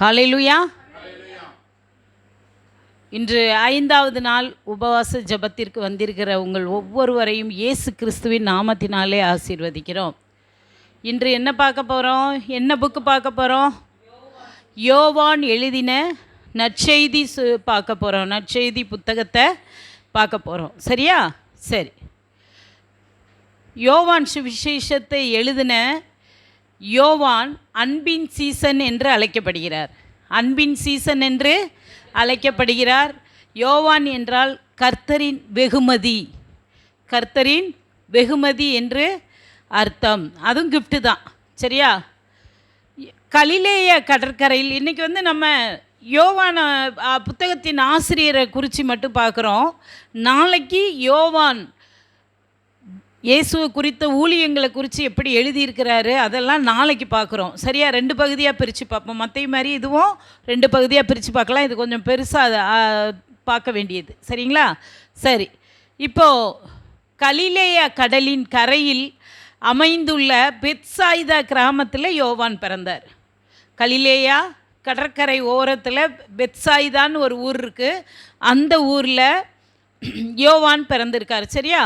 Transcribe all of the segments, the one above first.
ஹல்லேலூயா. இன்று 5வது நாள் உபவாச ஜெபத்திற்கு வந்திருக்கிற உங்கள் ஒவ்வொருவரையும் இயேசு கிறிஸ்துவின் நாமத்தினாலே ஆசீர்வதிக்கிறோம். இன்று என்ன பார்க்க போகிறோம்? என்ன புக்கு பார்க்க போகிறோம்? யோவான் எழுதின நற்செய்தி பார்க்க போகிறோம். நற்செய்தி புத்தகத்தை பார்க்க போகிறோம். சரியா? சரி. யோவான் சுவிசேஷத்தை எழுதின யோவான் அன்பின் சீசன் என்று அழைக்கப்படுகிறார். அன்பின் சீசன் என்று அழைக்கப்படுகிறார். யோவான் என்றால் கர்த்தரின் வெகுமதி. கர்த்தரின் வெகுமதி என்று அர்த்தம். அதுவும் கிஃப்ட்டு தான். சரியா? கலிலேய கடற்கரையில் இன்றைக்கி நம்ம யோவான் புத்தகத்தின் ஆசிரியரை குறித்து மட்டும் பார்க்குறோம். நாளைக்கு யோவான் இயேசுவை குறித்த ஊழியங்களை குறித்து எப்படி எழுதியிருக்கிறாரு அதெல்லாம் நாளைக்கு பார்க்குறோம். சரியா? 2 பகுதியாக பிரித்து பார்ப்போம். மற்ற மாதிரி இதுவும் 2 பகுதியாக பிரித்து பார்க்கலாம். இது கொஞ்சம் பெருசாக பார்க்க வேண்டியது. சரிங்களா? சரி. இப்போது கலிலேய கடலின் கரையில் அமைந்துள்ள பெத்சாயிதா கிராமத்தில் யோவான் பிறந்தார். கலிலேயா கடற்கரை ஓரத்தில் பெத்சாயிதான்னு ஒரு ஊர் இருக்குது. அந்த ஊரில் யோவான் பிறந்திருக்கார். சரியா?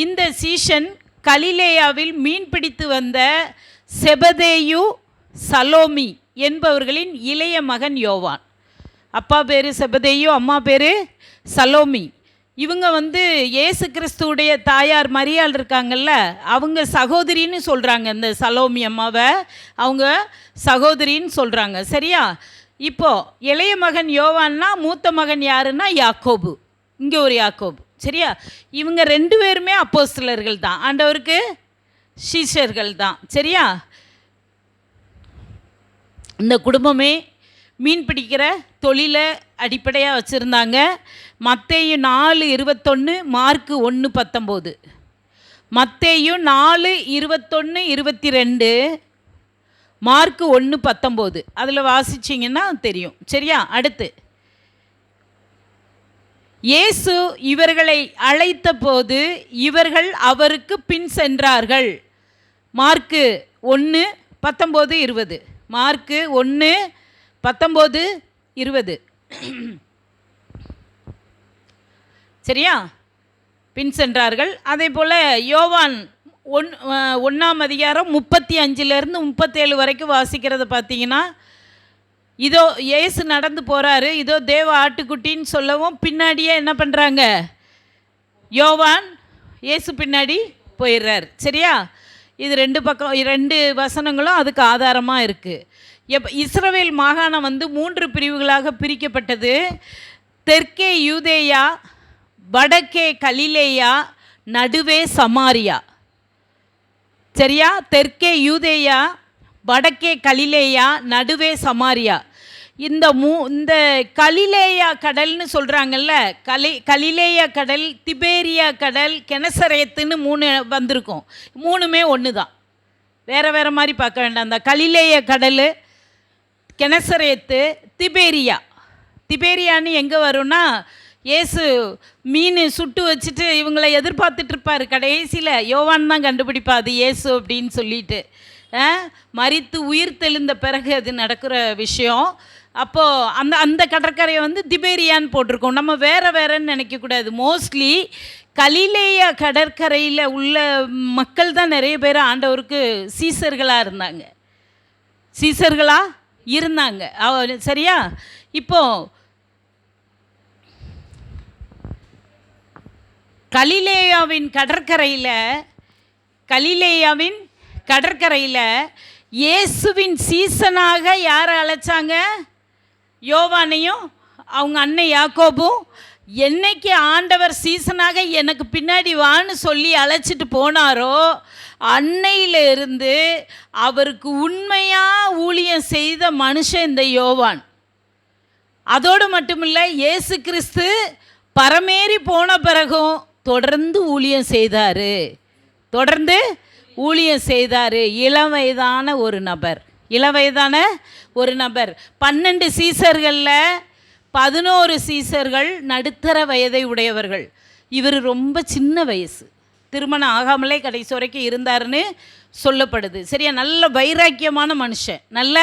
இந்த சீஷன் கலிலேயாவில் மீன் பிடித்து வந்த செபதேயு சலோமி என்பவர்களின் இளைய மகன் யோவான். அப்பா பேர் செபதேயு, அம்மா பேர் சலோமி. இவங்க இயேசு கிறிஸ்துவுடைய தாயார் மரியாள் இருக்காங்கல்ல, அவங்க சகோதரின்னு சொல்கிறாங்க. இந்த சலோமி அம்மாவை அவங்க சகோதரின்னு சொல்கிறாங்க. சரியா? இப்போது இளைய மகன் யோவான்னா மூத்த மகன் யாருன்னா யாக்கோபு. இங்கே ஒரு யாக்கோபு. சரியா? இவங்க 2 பேருமே அப்போஸ்தலர்கள் தான், ஆண்டவருக்கு சீஷர்கள் தான். சரியா? இந்த குடும்பமே மீன் பிடிக்கிற தொழிலை அடிப்படையாக வச்சுருந்தாங்க. மத்தேயு 4:21, மார்க்கு 1:19. மத்தேயு 4:21-22, மார்க்கு 1:19. அதில் வாசிச்சிங்கன்னா தெரியும். சரியா? அடுத்து இயேசு இவர்களை அழைத்த போது இவர்கள் அவருக்கு பின் சென்றார்கள். மார்க்கு 1:19-20. மார்க்கு 1:19-20. சரியா? பின் சென்றார்கள். அதே போல் யோவான் 1ஆம் அதிகாரம் 35-37 வரைக்கும் வாசிக்கிறத பார்த்தீங்கன்னா, இதோ இயேசு நடந்து போகிறாரு, இதோ தேவ ஆட்டுக்குட்டின்னு சொல்லவும் பின்னாடியே என்ன பண்ணுறாங்க? யோவான் இயேசு பின்னாடி போயிடுறார். சரியா? இது 2 வசனங்களும் அதுக்கு ஆதாரமாக இருக்குது. இஸ்ரவேல் மாகாணம் 3 பிரிவுகளாக பிரிக்கப்பட்டது. தெற்கே யூதேயா, வடக்கே கலிலேயா, நடுவே சமாரியா. சரியா? தெற்கே யூதேயா, வடக்கே கலிலேயா, நடுவே சமாரியா. இந்த கலிலேயா கடல்னு சொல்கிறாங்கல்ல, கலிலேயா கடல், திபேரியா கடல், கெனசரேத்துன்னு 3 வந்திருக்கும். 3மே ஒன்று தான், வேறு வேறு மாதிரி பார்க்க வேண்டாம். அந்த கலிலேயா கடல், கெனசரேத்து, திபேரியான்னு எங்கே வரும்னா, இயேசு மீன் சுட்டு வச்சுட்டு இவங்களை எதிர்பார்த்துட்ருப்பார். கடைசியில் யோவான் தான் கண்டுபிடிப்பா அது இயேசு அப்படின்னு சொல்லிட்டு. மரித்து உயிர் தெழுந்த பிறகு அது நடக்கிற விஷயம். அப்போது அந்த கடற்கரையை திபேரியான்னு போட்டிருக்கோம். நம்ம வேறேன்னு நினைக்கக்கூடாது. மோஸ்ட்லி கலிலேயா கடற்கரையில் உள்ள மக்கள் தான் நிறைய பேர் ஆண்டவருக்கு சீசர்களாக இருந்தாங்க. சரியா? இப்போது கலிலேயாவின் கடற்கரையில் இயேசுவின் சீசனாக யாரை அழைச்சாங்க? யோவானையும் அவங்க அண்ணன் யாக்கோபும். என்னைக்கு ஆண்டவர் சீசனாக எனக்கு பின்னாடி வான்னு சொல்லி அழைச்சிட்டு போனாரோ அன்னையிலிருந்து அவருக்கு உண்மையாக ஊழியம் செய்த மனுஷன் இந்த யோவான். அதோடு மட்டுமில்லை, இயேசு கிறிஸ்து பரமேறி போன பிறகும் தொடர்ந்து ஊழியம் செய்தார். இளவயதான ஒரு நபர். 12 சீசர்களில் 11 சீசர்கள் நடுத்தர வயதை உடையவர்கள். இவர் ரொம்ப சின்ன வயசு, திருமணம் ஆகாமலே கடைசி வரைக்கும் இருந்தாருன்னு சொல்லப்படுது. சரியா? நல்ல வைராக்கியமான மனுஷன், நல்ல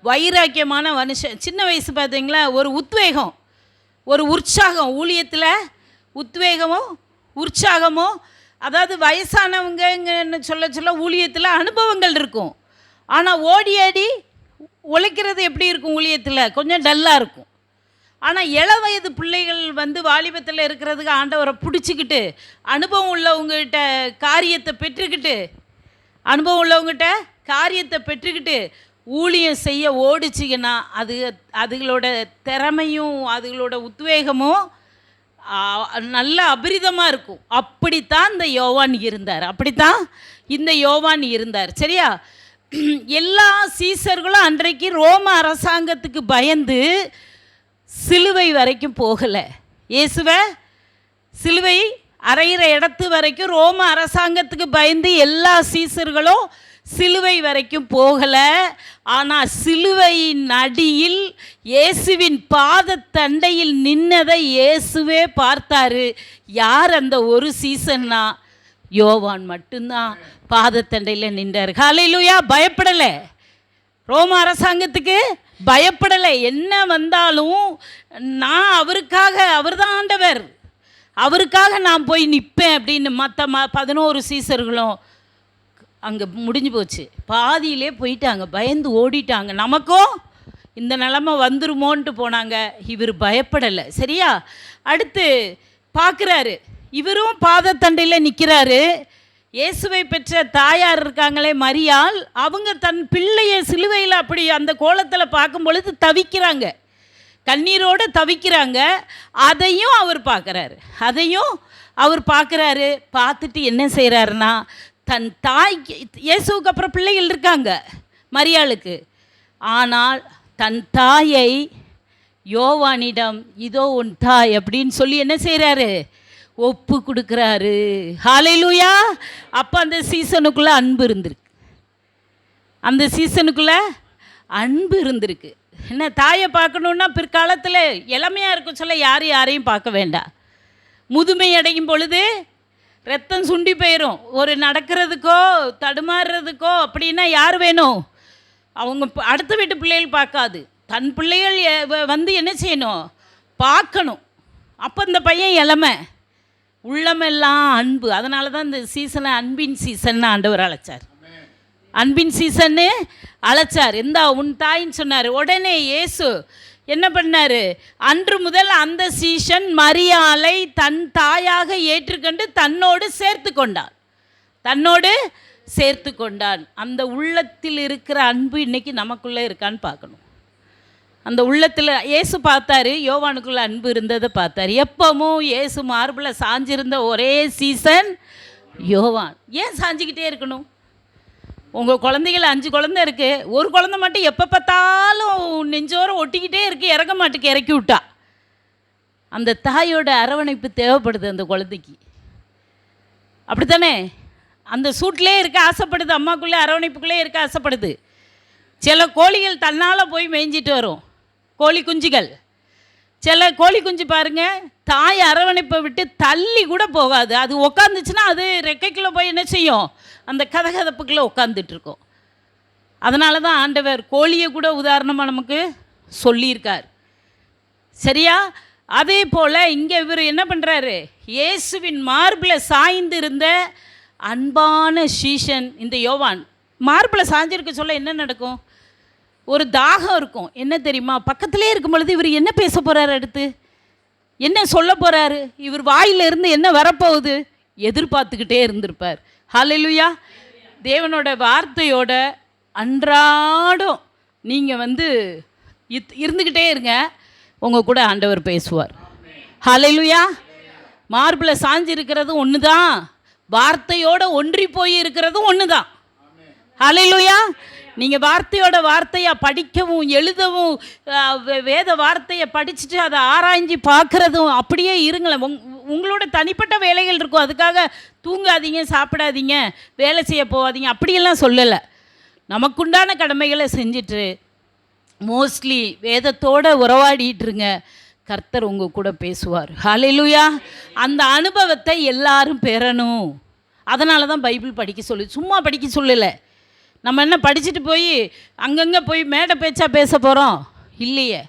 வைராக்கியமான மனுஷன். சின்ன வயசு பார்த்தீங்களா, ஒரு உத்வேகம், ஒரு உற்சாகம், ஊழியத்தில் உத்வேகமும் உற்சாகமும். அதாவது வயசானவங்கன்னு சொல்ல சொல்ல ஊழியத்தில் அனுபவங்கள் இருக்கும், ஆனால் ஓடி ஆடி உழைக்கிறது எப்படி இருக்கும் ஊழியத்தில், கொஞ்சம் டல்லாக இருக்கும். ஆனால் இள வயது பிள்ளைகள் வந்து வாலிபத்தில் இருக்கிறதுக்கு ஆண்டவரை பிடிச்சிக்கிட்டு அனுபவம் உள்ளவங்ககிட்ட காரியத்தை பெற்றுக்கிட்டு ஊழியம் செய்ய ஓடிச்சிங்கன்னா அதுகளோட திறமையும் அதுகளோட உத்வேகமும் நல்ல அபரிதமாக இருக்கும். அப்படித்தான் இந்த யோவான் இருந்தார். சரியா? எல்லா சீசர்களும் அன்றைக்கு ரோம அரசாங்கத்துக்கு பயந்து சிலுவை வரைக்கும் போகலை. இயேசுவை சிலுவை அறையிற இடத்து வரைக்கும் ரோம அரசாங்கத்துக்கு பயந்து எல்லா சீசர்களும் சிலுவை வரைக்கும் போகலை. ஆனால் சிலுவையின் அடியில் இயேசுவின் பாதத்தண்டையில் நின்னதை இயேசுவே பார்த்தாரு. யார் அந்த ஒரு சீசன்னா? யோவான் மட்டும்தான் பாதத்தண்டையில் நின்றார். ஹல்லேலூயா! பயப்படலை, ரோம அரசாங்கத்துக்கு பயப்படலை. என்ன வந்தாலும் நான் அவர்தான் ஆண்டவர், அவருக்காக நான் போய் நிற்பேன் அப்படின்னு. மற்ற 11 சீசர்களும் அங்கே முடிஞ்சு போச்சு, பாதியிலே போயிட்டாங்க, பயந்து ஓடிட்டாங்க. நமக்கும் இந்த நிலமை வந்துருமோன்ட்டு போனாங்க. இவர் பயப்படலை. சரியா? அடுத்து பார்க்குறாரு, இவரும் பாதத்தண்டையில் நிற்கிறாரு. இயேசுவை பெற்ற தாயார் இருக்காங்களே மரியாள், அவங்க தன் பிள்ளையை சிலுவையில் அப்படி அந்த கோலத்தில் பார்க்கும் பொழுது தவிக்கிறாங்க, கண்ணீரோடு தவிக்கிறாங்க. அதையும் அவர் பார்க்குறாரு. பார்த்துட்டு என்ன செய்கிறாருன்னா, தன் தாய்க்கு, இயேசுவுக்கு அப்புறம் பிள்ளைகள் இருக்காங்க மரியாளுக்கு, ஆனால் தன் தாயை யோவானிடம் இதோ உன் தாய் அப்படின்னு சொல்லி என்ன செய்கிறாரு, ஒப்பு கொடுக்குறாரு. ஹல்லேலூயா! அப்போ அந்த சீசனுக்குள்ளே அன்பு இருந்திருக்கு. என்ன, தாயை பார்க்கணுன்னா பிற்காலத்தில் இளமையாக இருக்கும் சொல்ல யாரையும் பார்க்க வேண்டாம். முதுமை அடையும் பொழுது ரத்தம் சுண்டி போயிடும். ஒரு நடக்கிறதுக்கோ தடுமாறுறதுக்கோ அப்படின்னா யார் வேணும்? அவங்க அடுத்த வீட்டு பிள்ளைகள் பார்க்காது, தன் பிள்ளைகள் வந்து என்ன செய்யணும், பார்க்கணும். அப்போ இந்த பையன் இளமை, உள்ளமெல்லாம் அன்பு. அதனால தான் இந்த சீசனை அன்பின் சீசன்னு ஆண்டவர் அழைச்சார். எந்த உன் தாயின்னு சொன்னார். உடனே இயேசு என்ன பண்ணார்? அன்று முதல் அந்த சீசன் மரியாளை தன் தாயாக ஏற்றுக்கொண்டு தன்னோடு சேர்த்து கொண்டான். அந்த உள்ளத்தில் இருக்கிற அன்பு இன்னைக்கு நமக்குள்ளே இருக்கான்னு பார்க்கணும். அந்த உள்ளத்தில் இயேசு பார்த்தாரு, யோவானுக்குள்ளே அன்பு இருந்ததை பார்த்தார். எப்பவும் இயேசு மார்பில் சாஞ்சிருந்த ஒரே சீசன் யோவான். ஏன் சாஞ்சிக்கிட்டே இருக்கணும்? உங்கள் குழந்தைகள் 5 குழந்தை இருக்குது, ஒரு குழந்தை மட்டும் எப்போ பார்த்தாலும் நெஞ்சோரம் ஒட்டிக்கிட்டே இருக்குது, இறங்க மாட்டுக்கு இறக்கி விட்டா. அந்த தாயோட அரவணைப்பு தேவைப்படுது அந்த குழந்தைக்கு. அப்படித்தானே? அந்த சூட்டிலே இருக்க ஆசைப்படுது, அம்மாக்குள்ளே அரவணைப்புக்குள்ளே இருக்க ஆசைப்படுது. சில கோழிகள் தன்னால் போய் மேய்ஞ்சிட்டு வரும், கோழி குஞ்சுகள். சில கோழி குஞ்சு பாருங்கள், தாய் அரவணைப்பை விட்டு தள்ளி கூட போகாது. அது உக்காந்துச்சுன்னா அது ரெக்கைக்குள்ளே போய் என்ன செய்யும், அந்த கதகதப்புக்குள்ளே உட்காந்துட்ருக்கோம். அதனால தான் ஆண்டவர் கோழியை கூட உதாரணமாக நமக்கு சொல்லியிருக்கார். சரியா? அதே போல் இங்கே இவர் என்ன பண்ணுறாரு, இயேசுவின் மார்பில் சாய்ந்திருந்த அன்பான சீஷன் இந்த யோவான். மார்பில் சாய்ஞ்சிருக்க சொல்ல என்ன நடக்கும்? ஒரு தாகம் இருக்கும். என்ன தெரியுமா? பக்கத்திலே இருக்கும் பொழுது இவர் என்ன பேச போகிறாரு, அடுத்து என்ன சொல்ல போகிறாரு, இவர் வாயிலிருந்து என்ன வரப்போகுது எதிர்பார்த்துக்கிட்டே இருந்திருப்பார். ஹல்லேலூயா! தேவனோட வார்த்தையோட அன்றாடம் நீங்கள் வந்து இருந்துக்கிட்டே இருங்க, உங்கள் கூட ஆண்டவர் பேசுவார். ஹல்லேலூயா! மார்பில் சாஞ்சி இருக்கிறது ஒன்று தான், வார்த்தையோடு ஒன்றி போய் இருக்கிறதும் ஒன்று தான். ஹல்லேலூயா! நீங்கள் வார்த்தையாக படிக்கவும் எழுதவும் வேத வார்த்தையை படிச்சுட்டு அதை ஆராய்ஞ்சி பார்க்குறதும் அப்படியே இருங்களேன். உங்களோட தனிப்பட்ட வேலைகள் இருக்கும், அதுக்காக தூங்காதீங்க, சாப்பிடாதீங்க, வேலை செய்ய போகாதீங்க, அப்படியெல்லாம் சொல்லலை. நமக்குண்டான கடமைகளை செஞ்சுட்டு மோஸ்ட்லி வேதத்தோடு உறவாடிட்டுருங்க, கர்த்தர் உங்கள் கூட பேசுவார். ஹல்லேலூயா! அந்த அனுபவத்தை எல்லாரும் பெறணும். அதனால தான் பைபிள் படிக்க சொல்லு, சும்மா படிக்க சொல்லலை. நம்ம என்ன படிச்சுட்டு போய் அங்கங்கே போய் மேடை பேச்சா பேச போகிறோம் இல்லையே.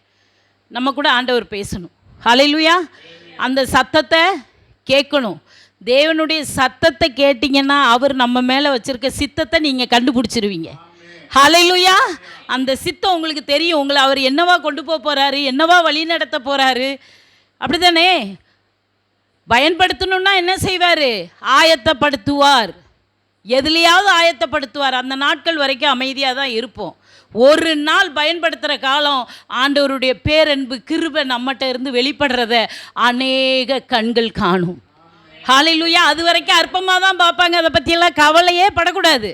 நம்ம கூட ஆண்டவர் பேசணும். ஹல்லேலூயா. அந்த சத்தத்தை கேட்கணும். தேவனுடைய சத்தத்தை கேட்டிங்கன்னா அவர் நம்ம மேலே வச்சுருக்க சித்தத்தை நீங்கள் கண்டுபிடிச்சிருவீங்க. ஹல்லேலூயா. அந்த சித்தம் உங்களுக்கு தெரியும். உங்களை அவர் என்னவா கொண்டு போக போகிறாரு, என்னவா வழி நடத்த போகிறாரு. அப்படி தானே? பயன்படுத்தணுன்னா என்ன செய்வார்? ஆயத்தப்படுத்துவார். எதுலையாவது ஆயத்தப்படுத்துவார். அந்த நாட்கள் வரைக்கும் அமைதியாக தான் இருப்போம். ஒரு நாள் பயன்படுத்துகிற காலம் ஆண்டவருடைய பேரன்பு கிருபை நம்மகிட்ட இருந்து வெளிப்படுறத அநேக கண்கள் காணும். ஹல்லேலூயா. அது வரைக்கும் அற்பமாக தான் பார்ப்பாங்க. அதை பற்றியெல்லாம் கவலையே படக்கூடாது.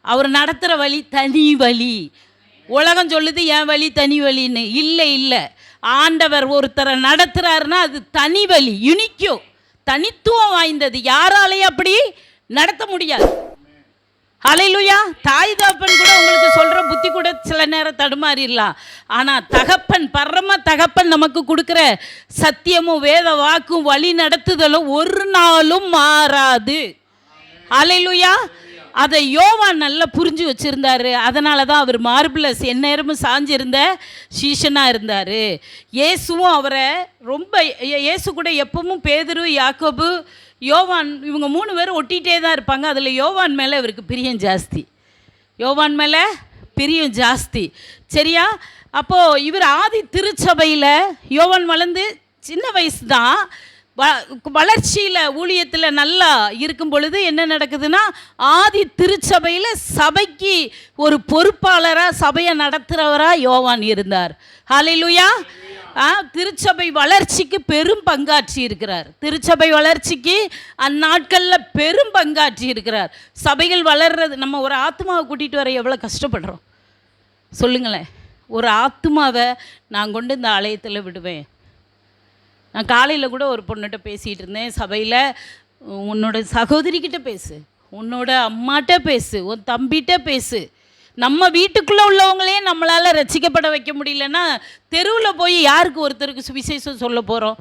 அவர் நடத்துகிற வழி தனி வழி. உலகம் சொல்லுது என் வழி தனி வழின்னு. இல்லை இல்லை, ஆண்டவர் ஒருத்தரை நடத்துகிறாருன்னா அது தனி வழி, யுனிக்கோ, தனித்துவம் வாய்ந்தது. யாராலையும் அப்படி நடத்த முடியாது. ஹல்லேலூயா. தாய் தகப்பன் கூட உங்களுக்கு சொல்கிற புத்தி கூட சில நேரம் தடுமாறிடலாம். ஆனால் தகப்பன், பரம தகப்பன் நமக்கு கொடுக்குற சத்தியமும் வேத வாக்கும் வழி நடத்துதலும் ஒரு நாளும் மாறாது. ஹல்லேலூயா. அதை யோவான் நல்லா புரிஞ்சு வச்சுருந்தார். அதனால தான் அவர் மார்பிளஸ் எந்நேரமும் சாஞ்சிருந்த சீஷனாக இருந்தார். இயேசுவும் அவரை ரொம்ப, இயேசு கூட எப்பவும் பேதுரு, யாக்கோபு, யோவான் இவங்க 3 பேரும் ஒட்டிகிட்டே தான் இருப்பாங்க. அதில் யோவான் மேலே இவருக்கு பிரியம் ஜாஸ்தி. யோவான் மேலே பிரியம் ஜாஸ்தி. சரியா? அப்போது இவர் ஆதி திருச்சபையில் யோவான் வளர்ந்து சின்ன வயசு தான், வளர்ச்சியில் ஊழியத்தில் நல்லா இருக்கும் பொழுது என்ன நடக்குதுன்னா, ஆதி திருச்சபையில் சபைக்கு ஒரு பொறுப்பாளராக சபையை நடத்துகிறவராக யோவான் இருந்தார். ஹல்லேலூயா. திருச்சபை வளர்ச்சிக்கு பெரும் பங்காற்றி இருக்கிறார். திருச்சபை வளர்ச்சிக்கு அந்நாட்களில் பெரும் பங்காற்றி இருக்கிறார். சபைகள் வளர்றது, நம்ம ஒரு ஆத்மாவை கூட்டிகிட்டு வர எவ்வளோ கஷ்டப்படுறோம் சொல்லுங்களேன். ஒரு ஆத்மாவை நான் கொண்டு இந்த ஆலயத்தில் விடுவேன். நான் காலையில் கூட ஒரு பொண்ணுகிட்ட பேசிகிட்டு இருந்தேன் சபையில். உன்னோட சகோதரிக்கிட்ட பேசு, உன்னோட அம்மாட்ட பேசு, உன் தம்பிகிட்ட பேசு. நம்ம வீட்டுக்குள்ளே உள்ளவங்களே நம்மளால் ரட்சிக்கப்பட வைக்க முடியலன்னா தெருவில் போய் யாருக்கு ஒருத்தருக்கு சுவிசேஷம் சொல்ல போகிறோம்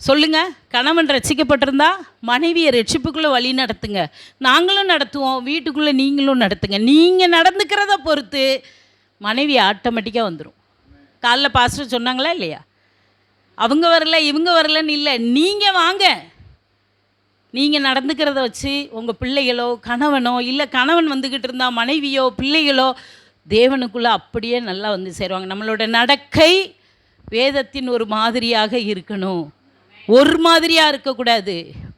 சொல்லுங்கள். கணவன் ரட்சிக்கப்பட்டிருந்தா மனைவியை ரட்சிப்புக்குள்ளே வழி நடத்துங்க. நாங்களும் நடத்துவோம், வீட்டுக்குள்ளே நீங்களும் நடத்துங்க. நீங்கள் நடந்துக்கிறத பொறுத்து மனைவி ஆட்டோமேட்டிக்காக வந்துடும். காலைல பாஸ்டர் சொன்னாங்களா இல்லையா? அவங்க வரல இவங்க வரலன்னு இல்லை, நீங்கள் வாங்க. நீங்கள் நடந்துக்கிறத வச்சு உங்கள் பிள்ளைகளோ கணவனோ, இல்லை கணவன் வந்துக்கிட்டு இருந்தால் மனைவியோ பிள்ளைகளோ தேவனுக்குள்ளே அப்படியே நல்லா வந்து சேருவாங்க. நம்மளோட நடக்கை வேதத்தின் ஒரு மாதிரியாக இருக்கணும். ஒரு மாதிரியாக இருக்கக்கூடாது,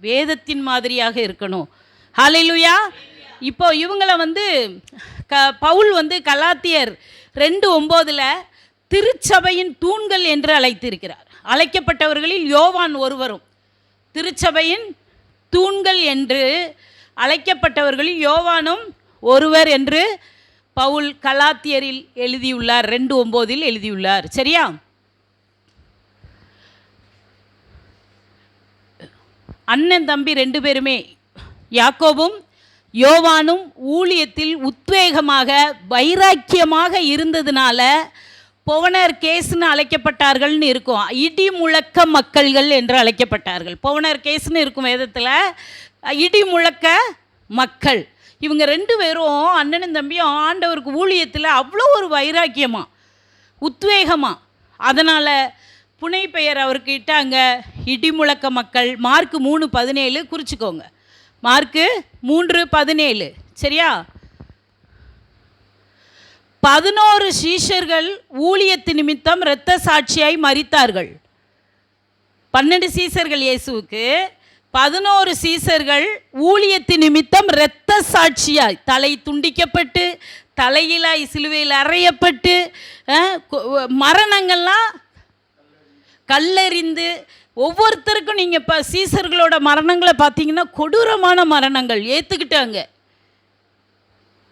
வேதத்தின் மாதிரியாக இருக்கணும். ஹல்லேலூயா. இப்போ இவங்களை வந்து பவுல் வந்து கலாத்தியர் 2:9 திருச்சபையின் தூண்கள் என்று அழைத்திருக்கிறார். அழைக்கப்பட்டவர்களில் யோவான் ஒருவரும். திருச்சபையின் தூண்கள் என்று அழைக்கப்பட்டவர்களில் யோவானும் ஒருவர் என்று பவுல் கலாத்தியரில் எழுதியுள்ளார். 2:9 எழுதியுள்ளார். சரியா? அண்ணன் தம்பி 2 பேருமே, யாக்கோபும் யோவானும் ஊழியத்தில் உத்வேகமாக வைராக்கியமாக இருந்ததுனால பவுனர் கேஸ்ன்னு அழைக்கப்பட்டார்கள்னு இருக்கும். இடி முழக்க மக்கள்கள் என்று அழைக்கப்பட்டார்கள். பவுனர் கேஸ்ன்னு இருக்கும் வேதத்தில். இடி முழக்க மக்கள். இவங்க 2 பேரும் அண்ணனும் தம்பியும் ஆண்டவருக்கு ஊழியத்தில் அவ்வளோ ஒரு வைராக்கியமாக உத்வேகமாக. அதனால் புனை பெயர் அவருக்கு இட்டாங்க, இடி முழக்க மக்கள். மார்க்கு 3:17 குறிச்சிக்கோங்க. மார்க்கு 3:17. சரியா? 11 சீஷர்கள் ஊழியத்து நிமித்தம் இரத்த சாட்சியாய் மரித்தார்கள். 12 சீஷர்கள் இயேசுவுக்கு, 11 சீஷர்கள் ஊழியத்து நிமித்தம் இரத்த சாட்சியாய் தலை துண்டிக்கப்பட்டு தலையிலாய் சிலுவையில் அறையப்பட்டு மரணங்கள்லாம் கல்லெறிந்து, ஒவ்வொருத்தருக்கும் நீங்கள் இப்போ சீசர்களோட மரணங்களை பார்த்தீங்கன்னா கொடூரமான மரணங்கள் ஏற்றுக்கிட்டாங்க.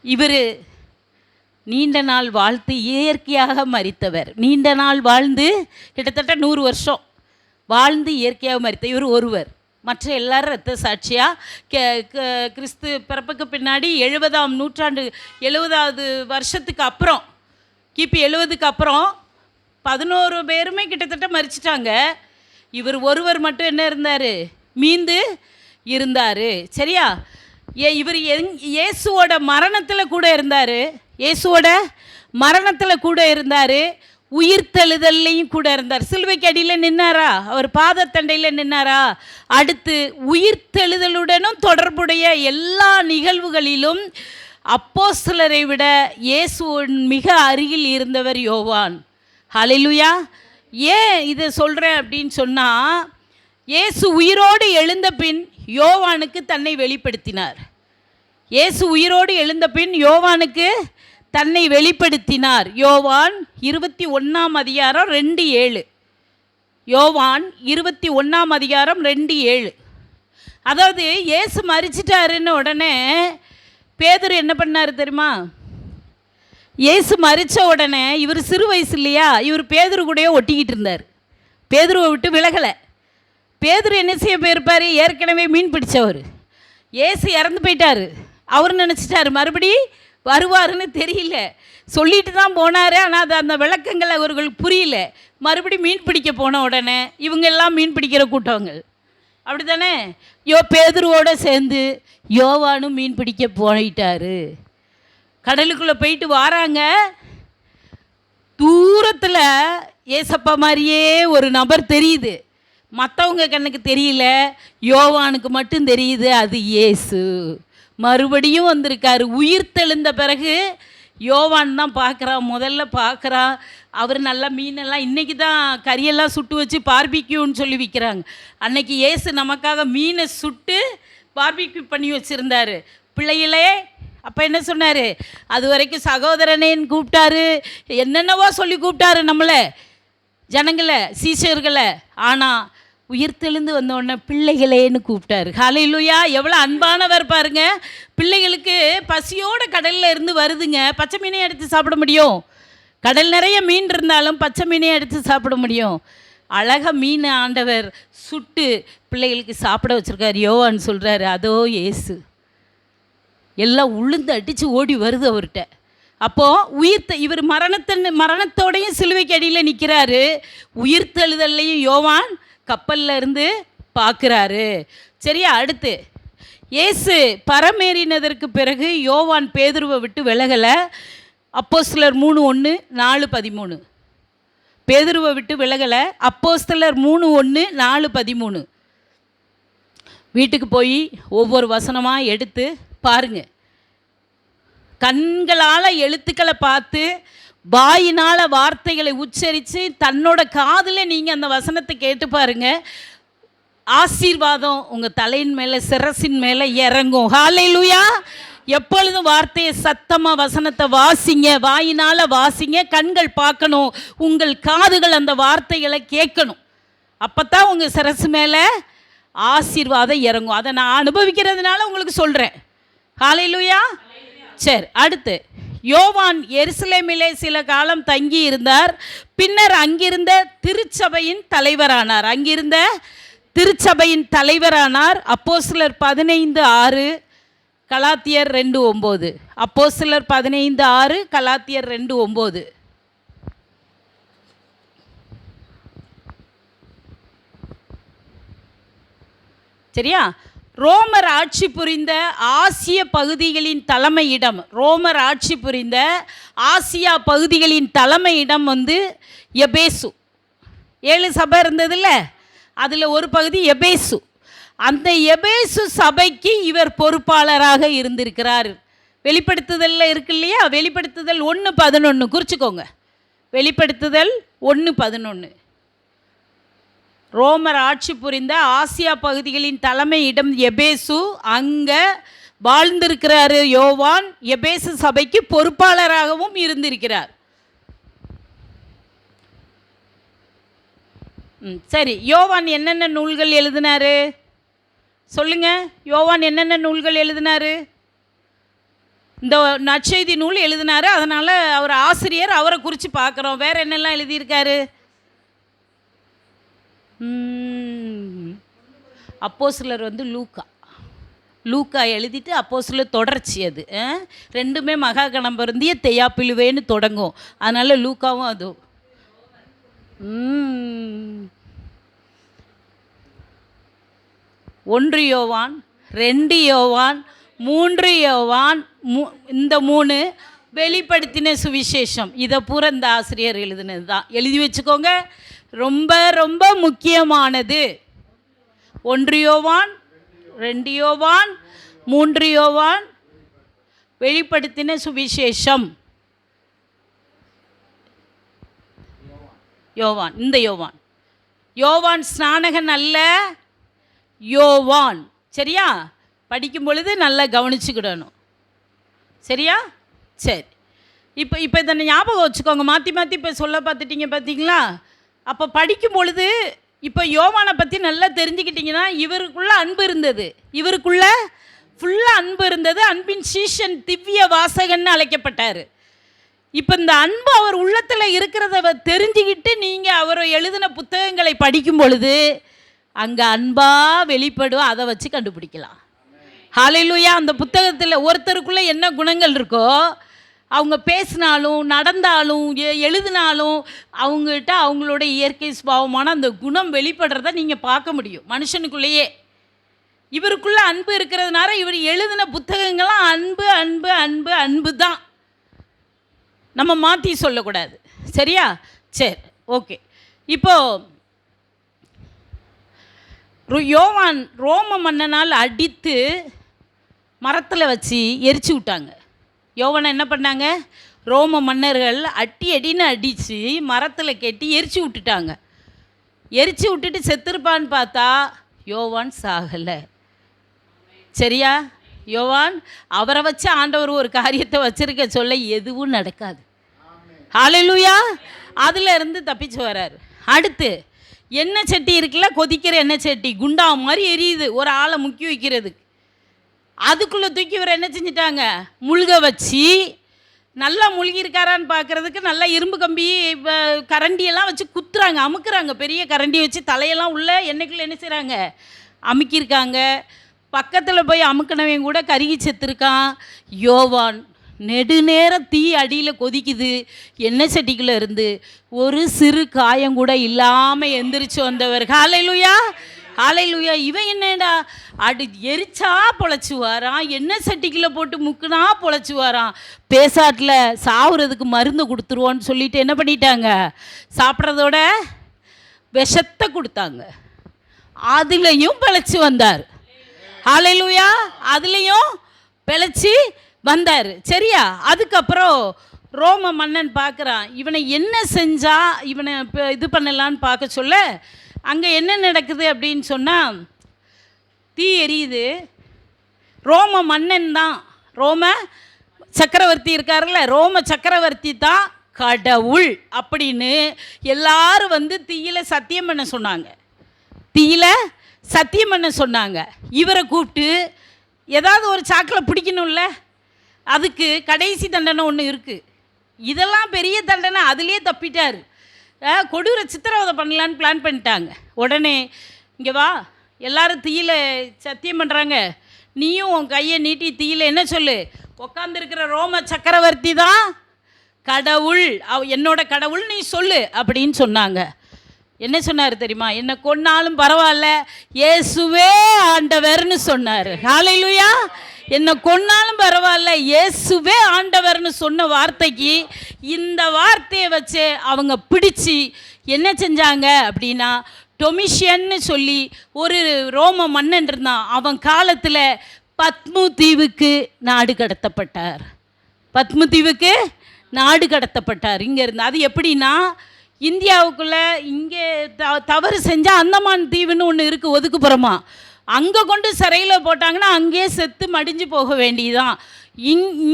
இவர் நீண்ட நாள் வாழ்த்து இயற்கையாக மரித்தவர். நீண்ட நாள் வாழ்ந்து கிட்டத்தட்ட 100 வருஷம் வாழ்ந்து இயற்கையாக மரித்த இவர் ஒருவர். மற்ற எல்லாரும் இரத்த சாட்சியாக கிறிஸ்து பிறப்புக்கு பின்னாடி 70ஆம் நூற்றாண்டு 70வது வருஷத்துக்கு அப்புறம், கிபி 70க்கு அப்புறம் 11 பேருமே கிட்டத்தட்ட மரிச்சிட்டாங்க. இவர் ஒருவர் மட்டும் என்ன இருந்தார்? மீந்து இருந்தார். சரியா? இவர் இயேசுவோட மரணத்தில் கூட இருந்தார், இயேசுவோட மரணத்தில் கூட இருந்தார், உயிர்த்தெழுதல்லையும் கூட இருந்தார். சிலுவைக்கு அடியில் நின்னாரா? அவர் பாதத்தண்டையில் நின்னாரா? அடுத்து உயிர்த்தெழுதலுடனும் தொடர்புடைய எல்லா நிகழ்வுகளிலும் அப்போஸ்தலரை விட இயேசுவின் மிக அருகில் இருந்தவர் யோவான். ஹல்லேலூயா. ஏன் இதை சொல்கிறேன் அப்படின்னு சொன்னால், இயேசு உயிரோடு எழுந்த பின் யோவானுக்கு தன்னை வெளிப்படுத்தினார். இயேசு உயிரோடு எழுந்த பின் யோவானுக்கு தன்னை வெளிப்படுத்தினார். யோவான் 21:2-7. யோவான் 21:2-7. அதாவது இயேசு மரிச்சிட்டாருன்னு உடனே பேதுரு என்ன பண்ணார் தெரியுமா? இயேசு மரித்த உடனே இவர் சிறு வயசு இல்லையா, இவர் பேதுரு கூடயே ஒட்டிக்கிட்டு இருந்தார். பேதுருவை விட்டு விலகலை. பேதுரு என்ன செய்ய போயிருப்பார்? ஏற்கனவே மீன் பிடிச்சவர். இயேசு இறந்து போயிட்டார். அவர் நினச்சிட்டார் மறுபடி வருவாருன்னு தெரியல. சொல்லிட்டு தான் போனார், ஆனால் அது அந்த விளக்கங்கள் அவர்களுக்கு புரியல. மறுபடி மீன் பிடிக்க போன உடனே இவங்க எல்லாம் மீன் பிடிக்கிற கூட்டவங்க அப்படி தானே, பேதுருவோடு சேர்ந்து யோவானும் மீன் பிடிக்க போயிட்டார். கடலுக்குள்ளே போயிட்டு வாராங்க. தூரத்தில் ஏசப்பா மாதிரியே ஒரு நபர் தெரியுது. மற்றவங்க கண்ணுக்கு தெரியல, யோவானுக்கு மட்டும் தெரியுது அது இயேசு. மறுபடியும் வந்திருக்காரு. உயிர் தெழுந்த பிறகு யோவான் தான் பார்க்குறான், முதல்ல பார்க்குறான். அவர் நல்லா மீனெல்லாம் இன்றைக்கி தான் கறியெல்லாம் சுட்டு வச்சு பார்பிக்யூன்னு சொல்லி விற்கிறாங்க. அன்னைக்கு இயேசு நமக்காக மீனை சுட்டு பார்பிக்யூ பண்ணி வச்சுருந்தார். பிள்ளைகளே, அப்போ என்ன சொன்னார்? அது வரைக்கும் சகோதரனேன்னு கூப்பிட்டாரு, என்னென்னவோ சொல்லி கூப்பிட்டாரு நம்மளை, ஜனங்களை, சீஷர்களை. ஆனால் உயிர்த்தெழுந்து வந்தோடனே பிள்ளைகளேன்னு கூப்பிட்டாரு. ஹல்லேலூயா. எவ்வளோ அன்பானவர் பாருங்க. பிள்ளைகளுக்கு பசியோடு கடலில் இருந்து வருதுங்க, பச்சை மீனை எடுத்து சாப்பிட முடியும்? கடல் நிறைய மீன் இருந்தாலும் பச்சை மீனை எடுத்து சாப்பிட முடியும்? அழகாக மீன் ஆண்டவர் சுட்டு பிள்ளைகளுக்கு சாப்பிட வச்சுருக்காரு. யோவான் சொல்கிறாரு, அதோ இயேசு. எல்லாம் உளுந்து அடித்து ஓடி வருது அவர்கிட்ட. அப்போது இவர் மரணத்தோடையும் சிலுவைக்கு அடியில் நிற்கிறாரு. உயிர்த்தெழுதல்லையும் யோவான் கப்பலில் இருந்து பார்க்குறாரு. சரியா? அடுத்து இயேசு பரமேறினதற்கு பிறகு யோவான் பேதுருவை விட்டு விலகலை. அப்போஸ்தலர் 3:1, 4:13. பேதுருவை விட்டு விலகலை. அப்போஸ்தலர் 3:1, 4:13. வீட்டுக்கு போய் ஒவ்வொரு வசனமாக எடுத்து பாருங்க. கண்களால் எழுத்துக்களை பார்த்து வாயினால் வார்த்தைகளை உச்சரித்து தன்னோட காதில் நீங்கள் அந்த வசனத்தை கேட்டு பாருங்க. ஆசீர்வாதம் உங்கள் தலையின் மேலே, சிரசின் மேலே இறங்கும். ஹல்லேலூயா. எப்பொழுதும் வார்த்தையை சத்தமாக வசனத்தை வாசிங்க, வாயினால் வாசிங்க. கண்கள் பார்க்கணும், உங்கள் காதுகள் அந்த வார்த்தைகளை கேட்கணும். அப்போ தான் உங்கள் சிரசு மேலே ஆசீர்வாதம் இறங்கும். அதை நான் அனுபவிக்கிறதுனால உங்களுக்கு சொல்கிறேன். ஹல்லேலூயா. சரி, அடுத்து யோவான் எருசலேமிலே சில காலம் தங்கி இருந்தார். பின்னர் அங்கிருந்த திருச்சபையின் தலைவரானார். அப்போஸ்தலர் 15:6, கலாத்தியர் 2:9. அப்போஸ்தலர் 15:6, கலாத்தியர் 2:9. சரியா? ரோமர் ஆட்சி புரிந்த ஆசிய பகுதிகளின் தலைமையிடம், ரோமர் ஆட்சி புரிந்த ஆசியா பகுதிகளின் தலைமையிடம் எபேசு. 7 சபை இருந்ததில்ல, அதில் ஒரு பகுதி எபேசு. அந்த எபேசு சபைக்கு இவர் பொறுப்பாளராக இருந்திருக்கிறார். வெளிப்படுத்துதலில் இருக்கு இல்லையா? வெளிப்படுத்துதல் 1:11 குறிச்சிக்கோங்க. வெளிப்படுத்துதல் 1:11. ரோமர் ஆட்சி புரிந்த ஆசியா பகுதிகளின் தலைமையிடம் எபேசு. அங்கே வாழ்ந்திருக்கிறாரு யோவான். எபேசு சபைக்கு பொறுப்பாளராகவும் இருந்திருக்கிறார். சரி, யோவான் என்னென்ன நூல்கள் எழுதினாரு சொல்லுங்க? யோவான் என்னென்ன நூல்கள் எழுதினாரு? இந்த நற்செய்தி நூல் எழுதினாரு. அதனால் அவர் ஆசிரியர், அவரை குறித்து பார்க்குறோம். வேறு என்னெல்லாம் எழுதியிருக்காரு? அப்போஸ்தலர் லூக்கா எழுதிட்டு அப்போஸ்தலர் தொடர்ச்சி. அது ரெண்டுமே மகா கணம் பொருந்திய தெய்யாப்பிலுவேன்னு தொடங்கும். அதனால் லூக்காவும் அதுவும். 1 யோவான், 2 யோவான், 3 யோவான், இந்த 3 வெளிப்படுத்தின சுவிசேஷம். இதை பூரா இந்த ஆசிரியர் எழுதுனது தான். எழுதி வச்சுக்கோங்க, ரொம்ப ரொம்ப முக்கியமானது. 1 யோவான், 2 யோவான், 3 யோவான், வெளிப்படுத்தின சுவிசேஷம். யோவான், இந்த யோவான், யோவான் ஸ்நானகன் அல்ல, யோவான். சரியா? படிக்கும் பொழுது நல்லா கவனிச்சுக்கிடணும். சரியா? சரி, இப்போ இதை ஞாபகம் வச்சுக்கோங்க. மாற்றி மாற்றி இப்போ சொல்ல பார்த்துட்டீங்க பார்த்தீங்களா? அப்போ படிக்கும் பொழுது இப்போ யோவானை பற்றி நல்லா தெரிஞ்சுக்கிட்டிங்கன்னா, இவருக்குள்ளே அன்பு இருந்தது, இவருக்குள்ளே ஃபுல்லாக அன்பு இருந்தது. அன்பின் சீஷன், திவ்ய வாசகன்னு அழைக்கப்பட்டார். இப்போ இந்த அன்பு அவர் உள்ளத்தில் இருக்கிறத தெரிஞ்சுக்கிட்டு நீங்கள் அவர் எழுதின புத்தகங்களை படிக்கும் பொழுது அங்கே அன்பாக வெளிப்படும். அதை வச்சு கண்டுபிடிக்கலாம். ஹல்லேலூயா. அந்த புத்தகத்தில் ஒருத்தருக்குள்ளே என்ன குணங்கள் இருக்கோ, அவங்க பேசினாலும் நடந்தாலும் எழுதினாலும் அவங்ககிட்ட அவங்களோட இயற்கை சுபாவமான அந்த குணம் வெளிப்படுறத நீங்கள் பார்க்க முடியும் மனுஷனுக்குள்ளேயே. இவருக்குள்ளே அன்பு இருக்கிறதுனால இவர் எழுதின புத்தகங்கள்லாம் அன்பு அன்பு அன்பு அன்பு தான். நம்ம மாற்றி சொல்லக்கூடாது. சரியா? சரி, ஓகே. இப்போது யோவான் ரோம மன்னனால் அடித்து மரத்தில் வச்சு எரிச்சு விட்டாங்க. யோவானை என்ன பண்ணாங்க? ரோம மன்னர்கள் அடின்னு அடித்து மரத்தில் கட்டி எரிச்சு விட்டுட்டாங்க. எரிச்சு விட்டுட்டு செத்துருப்பான்னு பார்த்தா யோவான் சாகலை. சரியா? யோவான் அவரை வச்சு ஆண்டவர் ஒரு காரியத்தை வச்சிருக்க சொல்ல எதுவும் நடக்காது. ஹல்லேலூயா. அதில் இருந்து தப்பிச்சு வர்றாரு. அடுத்து எண்ணெய் சட்டி இருக்குல்ல, கொதிக்கிற எண்ணெய் சட்டி குண்டா மாதிரி எரியுது ஒரு ஆளை முக்கி வைக்கிறதுக்கு. அதுக்குள்ளே தூக்கி இவர் என்ன செஞ்சிட்டாங்க? முழுக வச்சு, நல்லா முழுகியிருக்காரான்னு பார்க்குறதுக்கு நல்லா இரும்பு கம்பி கரண்டியெல்லாம் வச்சு குத்துறாங்க, அமுக்குறாங்க. பெரிய கரண்டியை வச்சு தலையெல்லாம் உள்ள எண்ணெய்க்குள்ளே என்ன செய்கிறாங்க? அமுக்கியிருக்காங்க. பக்கத்தில் போய் அமுக்கினவன் கூட கருகி செத்துருக்கான். யோவான் நெடுநேரம் தீ அடியில் கொதிக்குது, எண்ணெய் சட்டிக்குள்ளே இருந்து ஒரு சிறு காயம் கூட இல்லாமல் எந்திரிச்சு வந்தவர். ஹல்லேலூயா, ஹல்லேலூயா. இவன் என்னடா எரிச்சா பொழைச்சி வாரான், எண்ணெய் சட்டிக்குள்ளே போட்டு முக்குனா பொழைச்சி வாரான், பேசாட்டில் சாவுறதுக்கு மருந்து கொடுத்துருவோன்னு சொல்லிட்டு என்ன பண்ணிட்டாங்க? சாப்பிட்றதோட விஷத்தை கொடுத்தாங்க. அதுலேயும் பிழைச்சி வந்தார். ஹல்லேலூயா. அதுலேயும் பிழைச்சி வந்தார். சரியா? அதுக்கப்புறம் ரோம மன்னன் பார்க்குறான், இவனை என்ன செஞ்சால் இவனை இப்போ இது பண்ணலான்னு பார்க்க சொல்ல, அங்கே என்ன நடக்குது அப்படின்னு சொன்னால், தீ எரியுது. ரோம மன்னன் தான், ரோம சக்கரவர்த்தி இருக்காருல்ல, ரோம சக்கரவர்த்தி தான் கடவுள் அப்படின்னு எல்லாரும் வந்து தீயில சத்தியம் பண்ண சொன்னாங்க. தீயில சத்தியம் பண்ண சொன்னாங்க. இவரை கூப்பிட்டு ஏதாவது ஒரு சாக்கில் பிடிக்கணும்ல, அதுக்கு கடைசி தண்டனை ஒன்று இருக்குது. இதெல்லாம் பெரிய தண்டனை, அதுலேயே தப்பிட்டார். கொடூர சித்திரவதை பண்ணலான்னு பிளான் பண்ணிட்டாங்க. உடனே இங்கே வா, எல்லாரும் தீயில சத்தியம் பண்ணுறாங்க, நீயும் உன் கையை நீட்டி தீயில என்ன சொல்லு? உட்காந்துருக்கிற ரோம சக்கரவர்த்தி தான் கடவுள், என்னோட கடவுள் நீ சொல்லு அப்படின்னு சொன்னாங்க. என்ன சொன்னார் தெரியுமா? என்னை கொன்னாலும் பரவாயில்ல, இயேசுவே ஆண்டவர்னு சொன்னார். ஹல்லேலூயா. என்னை கொன்னாலும் பரவாயில்ல, இயேசுவே ஆண்டவர்னு சொன்ன வார்த்தைக்கு இந்த வார்த்தையை வச்சு அவங்க பிடிச்சி என்ன செஞ்சாங்க அப்படின்னா, டொமிஷியன்னு சொல்லி ஒரு ரோம மன்னன் இருந்தான். அவன் காலத்தில் பத்மு தீவுக்கு நாடு கடத்தப்பட்டார். பத்மு தீவுக்கு நாடு கடத்தப்பட்டார் இங்கேருந்து. அது எப்படின்னா, இந்தியாவுக்குள்ளே இங்கே தவறு செஞ்சால் அந்தமான் தீவுன்னு ஒன்று இருக்குது ஒதுக்குப்புறமா, அங்கே கொண்டு சிறையில் போட்டாங்கன்னா அங்கேயே செத்து மடிஞ்சு போக வேண்டியதுதான்.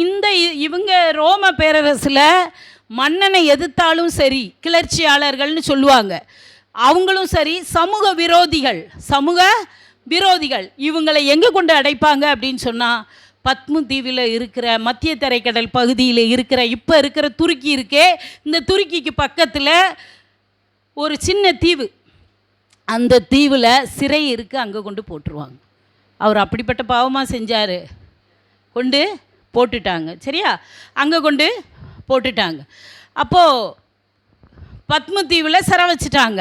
இந்த இவங்க ரோம பேரரசில் மன்னனை எதிர்த்தாலும் சரி, கிளர்ச்சியாளர்கள்னு சொல்லுவாங்க, அவங்களும் சரி சமூக விரோதிகள் இவங்களை எங்கே கொண்டு அடைப்பாங்க அப்படின்னு சொன்னால், பத்மு தீவில் இருக்கிற மத்திய தரைக்கடல் பகுதியில் இருக்கிற இப்போ இருக்கிற துருக்கி இருக்கே, இந்த துருக்கிக்கு பக்கத்தில் ஒரு சின்ன தீவு, அந்த தீவில் சிறை இருக்குது, அங்கே கொண்டு போட்டுருவாங்க. அவர் அப்படிப்பட்ட பாவமாக செஞ்சார், கொண்டு போட்டுட்டாங்க. சரியா? அங்கே கொண்டு போட்டுட்டாங்க. அப்போது பத்மு தீவில் சிறை வச்சுட்டாங்க.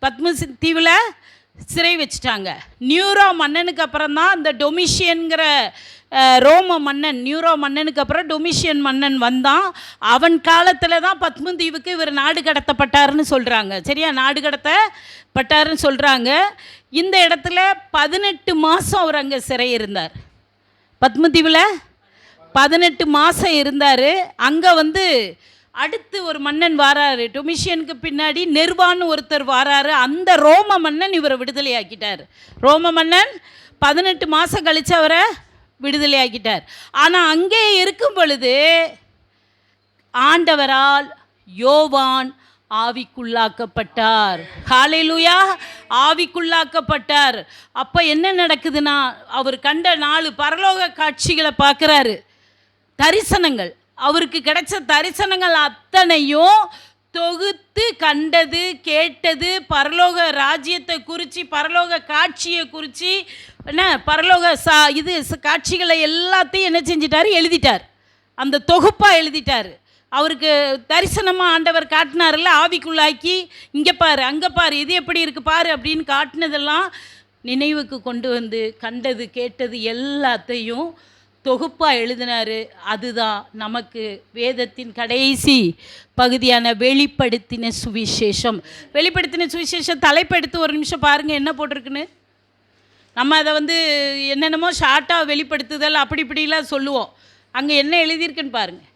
பத்மு தீவில் சிறை வச்சுட்டாங்க. நியூரோ மன்னனுக்கு அப்புறம் தான் இந்த டொமிஷியன்கிற ரோம மன்னன், நியூரோ மன்னனுக்கு அப்புறம் டொமிஷியன் மன்னன் வந்தான். அவன் காலத்தில் தான் பத்மதீவுக்கு இவர் நாடு கடத்தப்பட்டாருன்னு சொல்கிறாங்க. சரியா, நாடு கடத்தப்பட்டாருன்னு சொல்கிறாங்க. இந்த இடத்துல 18 மாதம் அவர் அங்கே சிறை இருந்தார். பத்மதீவில் 18 மாதம் இருந்தார். அங்கே வந்து அடுத்து ஒரு மன்னன் வாராரு, டொமிஷியனுக்கு பின்னாடி நெர்வான்னு ஒருத்தர் வாராரு. அந்த ரோம மன்னன் இவரை விடுதலையாக்கிட்டார். ரோம மன்னன் 18 மாதம் கழித்து அவரை விடுதலையாக்கிட்டார். ஆனால் அங்கே இருக்கும் பொழுது ஆண்டவரால் யோவான் ஆவிக்குள்ளாக்கப்பட்டார். ஹல்லேலூயா, ஆவிக்குள்ளாக்கப்பட்டார். அப்போ என்ன நடக்குதுன்னா, அவர் கண்ட 4 பரலோக காட்சிகளை பார்க்குறாரு. தரிசனங்கள், அவருக்கு கிடைச்ச தரிசனங்கள் அத்தனையும் தொகுத்து கண்டது, கேட்டது, பரலோக ராஜ்யத்தை குறித்து, பரலோக காட்சியை குறித்து, என்ன பரலோக இது காட்சிகளை எல்லாத்தையும் என்ன செஞ்சிட்டார், எழுதிட்டார். அந்த தொகுப்பாக எழுதிட்டார். அவருக்கு தரிசனமாக ஆண்டவர் காட்டினார்ல, ஆவிக்குள்ளாக்கி இங்கே பாரு, அங்கே பாரு, இது எப்படி இருக்குது பாரு அப்படின்னு காட்டினதெல்லாம் நினைவுக்கு கொண்டு வந்து கண்டது கேட்டது எல்லாத்தையும் தொகுப்பாக எழுதினார். அதுதான் நமக்கு வேதத்தின் கடைசி பகுதியான வெளிப்படுத்தின சுவிசேஷம். வெளிப்படுத்தின சுவிசேஷம் தலைப்பெடுத்து ஒரு நிமிஷம் பாருங்கள் என்ன போட்டிருக்குன்னு. நம்ம அதை வந்து என்னென்னமோ ஷார்ட்டாக வெளிப்படுத்துதல் அப்படி இப்படிலாம் சொல்லுவோம். அங்கே என்ன எழுதியிருக்குன்னு பாருங்கள்.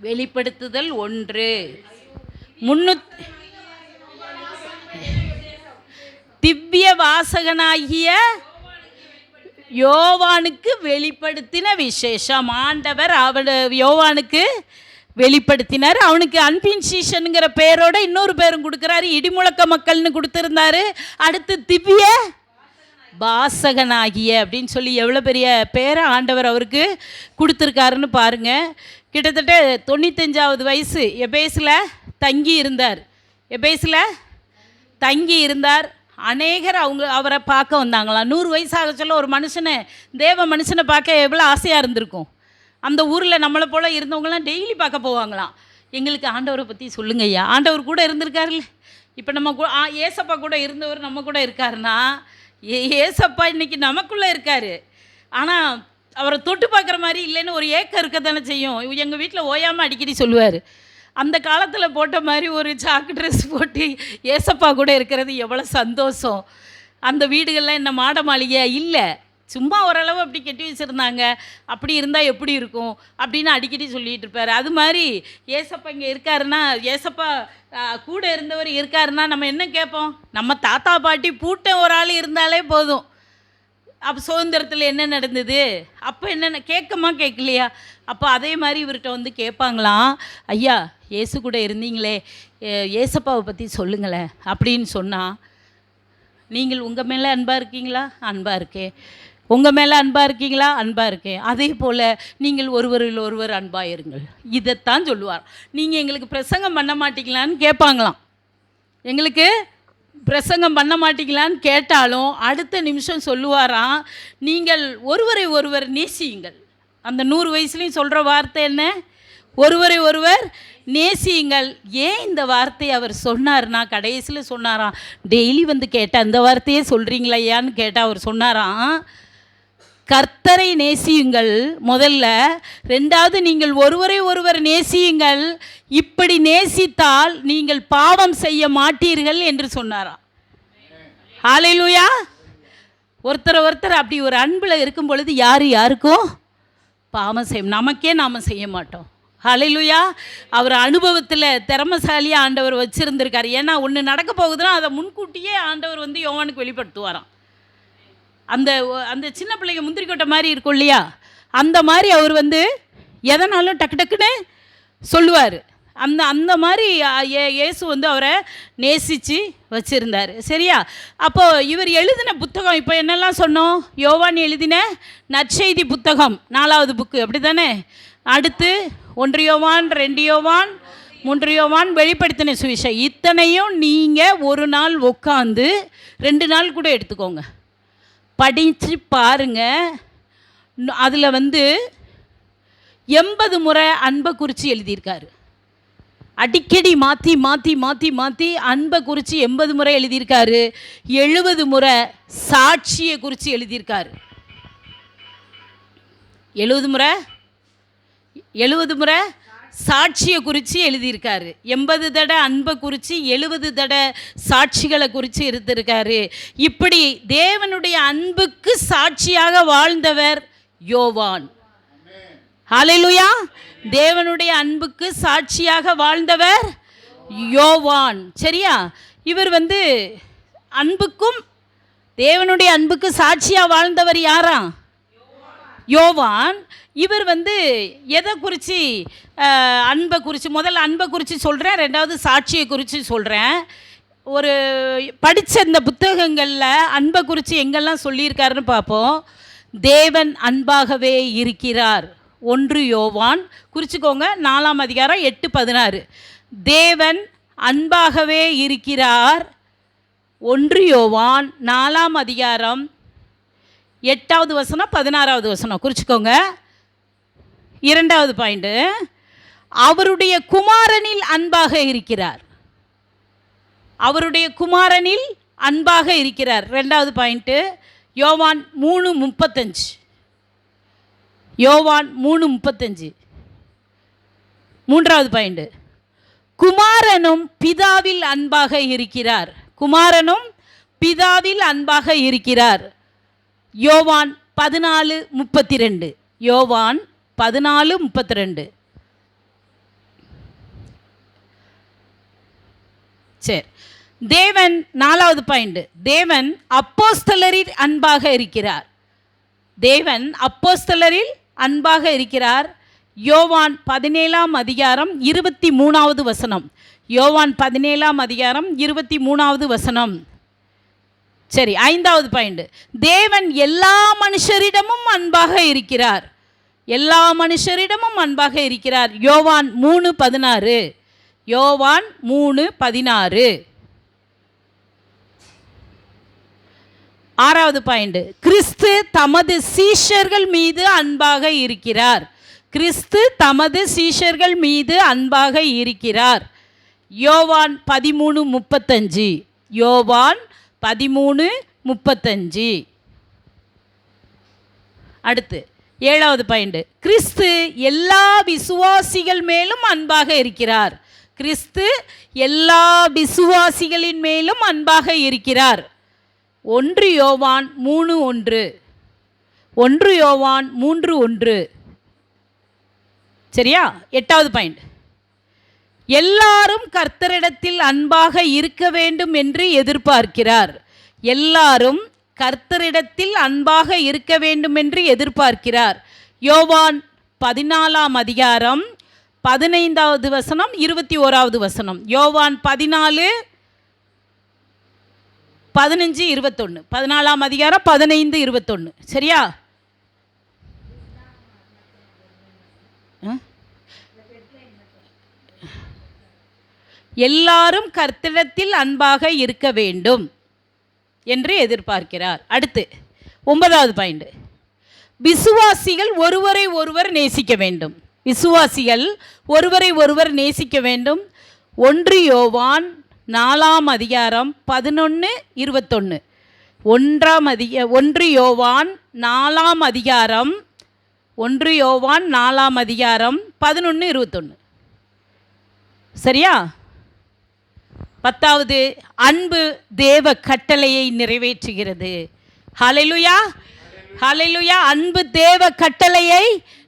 வெளிப்படுத்துதல் 1 திவ்ய வாசகனாகிய யோவானுக்கு வெளிப்படுத்தின விசேஷம். ஆண்டவர் யோவானுக்கு வெளிப்படுத்தினார். அவனுக்கு அன்பின் சீஷனுங்கிற பேரோட இன்னொரு பேரும் கொடுக்குறாரு. இடிமுழக்க மக்கள்னு கொடுத்துருந்தாரு. அடுத்து திவ்ய வாசகனாகிய அப்படின்னு சொல்லி எவ்வளோ பெரிய பேரை ஆண்டவர் அவருக்கு கொடுத்துருக்காருன்னு பாருங்கள். கிட்டத்தட்ட 95வது வயசு எபேஸில் தங்கி இருந்தார். அநேகர் அவரை பார்க்க வந்தாங்களாம். 100 வயசாக சொல்ல ஒரு மனுஷனை, தேவ மனுஷனை பார்க்க எவ்வளோ ஆசையாக இருந்திருக்கும். அந்த ஊரில் நம்மளை போல் இருந்தவங்களாம் டெய்லி பார்க்க போவாங்களாம். எங்களுக்கு ஆண்டவரை பற்றி சொல்லுங்க ஐயா. ஆண்டவர் கூட இருந்திருக்காருல்ல. இப்போ நம்ம ஏசப்பா கூட இருந்தவர் நம்ம கூட இருக்காருன்னா, ஏசப்பா இன்றைக்கி நமக்குள்ளே இருக்கார். ஆனால் அவரை தொட்டு பார்க்குற மாதிரி இல்லைன்னு ஒரு ஏக்கம் இருக்க தானே செய்யும். எங்கள் வீட்டில் ஓயாமல் அடிக்கடி சொல்லுவார், அந்த காலத்தில் போட்ட மாதிரி ஒரு சாக்கு ட்ரெஸ் போட்டு ஏசப்பா கூட இருக்கிறது எவ்வளோ சந்தோஷம். அந்த வீடுகள்லாம் என்ன மாட மாளிகை இல்லை, சும்மா ஓரளவு அப்படி கட்டி வச்சுருந்தாங்க. அப்படி இருந்தால் எப்படி இருக்கும் அப்படின்னு அடிக்கடி சொல்லிகிட்டு இருப்பார். அது மாதிரி ஏசப்பா இங்கே இருக்காருன்னா, ஏசப்பா கூட இருந்தவர் இருக்காருன்னா நம்ம என்ன கேட்போம்? நம்ம தாத்தா பாட்டி பூட்ட ஒரு ஆள் இருந்தாலே போதும். அப்போ சுதந்திரத்தில் என்ன நடந்தது, அப்போ என்னென்ன கேட்கலையா? அப்போ அதே மாதிரி இவர்கிட்ட வந்து கேட்பாங்களாம், ஐயா ஏசு கூட இருந்தீங்களே, ஏசப்பாவை பற்றி சொல்லுங்களேன் அப்படின்னு சொன்னால், நீங்கள் உங்கள் மேலே அன்பாக இருக்கீங்களா? அன்பாக இருக்கேன். உங்கள் மேலே அன்பாக இருக்கீங்களா? அன்பாக இருக்கேன். அதே போல் நீங்கள் ஒருவரில் ஒருவர் அன்பாக இருங்கள். இதைத்தான் சொல்லுவார். நீங்கள் எங்களுக்கு பிரசங்கம் பண்ண மாட்டீங்களான்னு கேட்பாங்களாம். எங்களுக்கு பிரசங்கம் பண்ண மாட்டீங்களான்னு கேட்டாலும் அடுத்த நிமிஷம் சொல்லுவாராம், நீங்கள் ஒருவரை ஒருவர் நேசியுங்கள். அந்த 100 வயசுலேயும் சொல்கிற வார்த்தை என்ன? ஒருவரை ஒருவர் நேசியுங்கள். ஏன் இந்த வார்த்தையை அவர் சொன்னார்னா, கடைசியில் சொன்னாராம், டெய்லி வந்து கேட்டால் அந்த வார்த்தையே சொல்கிறீங்களா ஐயான்னு கேட்டால் அவர் சொன்னாராம், கர்த்தரை நேசியுங்கள் முதல்ல, 2வது நீங்கள் ஒருவரை ஒருவர் நேசியுங்கள், இப்படி நேசித்தால் நீங்கள் பாவம் செய்ய மாட்டீர்கள் என்று சொன்னாராம். ஹல்லேலூயா. ஒருத்தர் அப்படி ஒரு அன்பில் இருக்கும் பொழுது யாருக்கும் பாவம் செய்யும், நமக்கே நாம் செய்ய மாட்டோம். ஹல்லேலூயா. அவர் அனுபவத்தில் திறமசாலியாக ஆண்டவர் வச்சுருந்துருக்கார். ஏன்னா ஒன்று நடக்க போகுதுன்னா அதை முன்கூட்டியே ஆண்டவர் வந்து யோவானுக்கு வெளிப்படுத்துவாராம். அந்த சின்ன பிள்ளைங்க முந்திரி கொட்டை மாதிரி இருக்கும் இல்லையா, அந்த மாதிரி அவர் வந்து எதனாலும் டக்கு டக்குன்னு சொல்லுவார். அந்த மாதிரி இயேசு வந்து அவரை நேசித்து வச்சுருந்தார். சரியா? அப்போது இவர் எழுதின புத்தகம் இப்போ என்னெல்லாம் சொன்னோம்? யோவான் எழுதின நற்செய்தி புத்தகம் 4வது புக்கு, அப்படி தானே? அடுத்து 1 யோவான், 2 யோவான், 3 யோவான், வெளிப்படுத்தின சுவிசேஷம். இத்தனையும் நீங்கள் ஒரு நாள் உட்காந்து 2 நாள் கூட எடுத்துக்கோங்க, படித்து பாருங்கள். அதில் வந்து 80 முறை அன்பை குறித்து எழுதியிருக்காரு. அடிக்கடி மாற்றி மாற்றி மாற்றி மாற்றி அன்பை குறித்து 80 முறை எழுதியிருக்காரு. 70 முறை சாட்சியை குறித்து எழுதியிருக்காரு. 70 முறை சாட்சியை குறித்து எழுதியிருக்காரு. 80 தடவை அன்பை குறித்து 70 தடவை சாட்சிகளை குறித்து இருந்திருக்காரு. இப்படி தேவனுடைய அன்புக்கு சாட்சியாக வாழ்ந்தவர் யோவான். ஹல்லேலூயா. தேவனுடைய அன்புக்கு சாட்சியாக வாழ்ந்தவர் யோவான். சரியா? இவர் அன்புக்கும் தேவனுடைய அன்புக்கு சாட்சியாக வாழ்ந்தவர் யாரா? யோவான். இவர் எதை குறித்து அன்பை குறித்து, முதல்ல அன்பை குறித்து சொல்கிறேன், ரெண்டாவது சாட்சியை குறித்து சொல்கிறேன். ஒரு படித்த இந்த புத்தகங்களில் அன்பை குறித்து எங்கெல்லாம் சொல்லியிருக்காருன்னு பார்ப்போம். தேவன் அன்பாகவே இருக்கிறார். 1 யோவான் குறிச்சிக்கோங்க, 4ஆம் அதிகாரம் 8-16. தேவன் அன்பாகவே இருக்கிறார். 1 யோவான் 4ஆம் அதிகாரம் 8வது வசனம் 16வது வசனம் குறிச்சிக்கோங்க. 2வது பாயிண்ட், அவருடைய குமாரனில் அன்பாக இருக்கிறார். அவருடைய குமாரனில் அன்பாக இருக்கிறார். 2வது பாயிண்ட், யோவான் 3:35. யோவான் 3:35. 3வது பாயிண்ட், குமாரனும் பிதாவில் அன்பாக இருக்கிறார். குமாரனும் பிதாவில் அன்பாக இருக்கிறார். யோவான் 14:32. யோவான் 14:32. சரி. தேவன் 4வது பாயிண்ட், தேவன் அப்போஸ்தலரில் அன்பாக இருக்கிறார். தேவன் அப்போஸ்தலரில் அன்பாக இருக்கிறார். யோவான் 17ஆம் அதிகாரம் 23வது வசனம். யோவான் 17ஆம் அதிகாரம் 23வது வசனம். சரி. 5வது பாயிண்ட், தேவன் எல்லா மனுஷரிடமும் அன்பாக இருக்கிறார். எல்லா மனுஷரிடமும் அன்பாக இருக்கிறார். யோவான் 3:16. யோவான் 3:16. 6வது பாயிண்ட், கிறிஸ்து தமது சீஷர்கள் மீது அன்பாக இருக்கிறார். கிறிஸ்து தமது சீஷர்கள் மீது அன்பாக இருக்கிறார். யோவான் 13:35. யோவான் 13:35. அடுத்து 7வது பாயிண்ட், கிறிஸ்து எல்லா விசுவாசிகள் மேலும் அன்பாக இருக்கிறார். கிறிஸ்து எல்லா விசுவாசிகளின் மேலும் அன்பாக இருக்கிறார். 1 யோவான் 3:1. 1 யோவான் 3:1. சரியா? 8வது பாயிண்ட், எல்லாரும் கர்த்தரிடத்தில் அன்பாக இருக்க வேண்டும் என்று எதிர்பார்க்கிறார். எல்லாரும் கர்த்தரிடத்தில் அன்பாக இருக்க வேண்டும் என்று எதிர்பார்க்கிறார். யோவான் 14ஆம் அதிகாரம் 15வது வசனம் 21வது வசனம். யோவான் 14:15-21. 14ஆம் அதிகாரம் 15-21. சரியா? எல்லாரும் கர்த்தரிடத்தில் அன்பாக இருக்க வேண்டும் என்று எதிர்பார்க்கிறார். அடுத்து 9வது பாயிண்ட், விசுவாசிகள் ஒருவரை ஒருவர் நேசிக்க வேண்டும். விசுவாசிகள் ஒருவரை ஒருவர் நேசிக்க வேண்டும். 1 யோவான் 4ஆம் அதிகாரம் 11-21. 1 யோவான் 4ஆம் அதிகாரம் 1 யோவான் 4ஆம் அதிகாரம் 11-21. சரியா? 10வது, அன்பு தேவ கட்டளையை நிறைவேற்றுகிறது. ஹல்லேலூயா. ஹல்லேலூயா. அன்பு தேவ கட்டளையை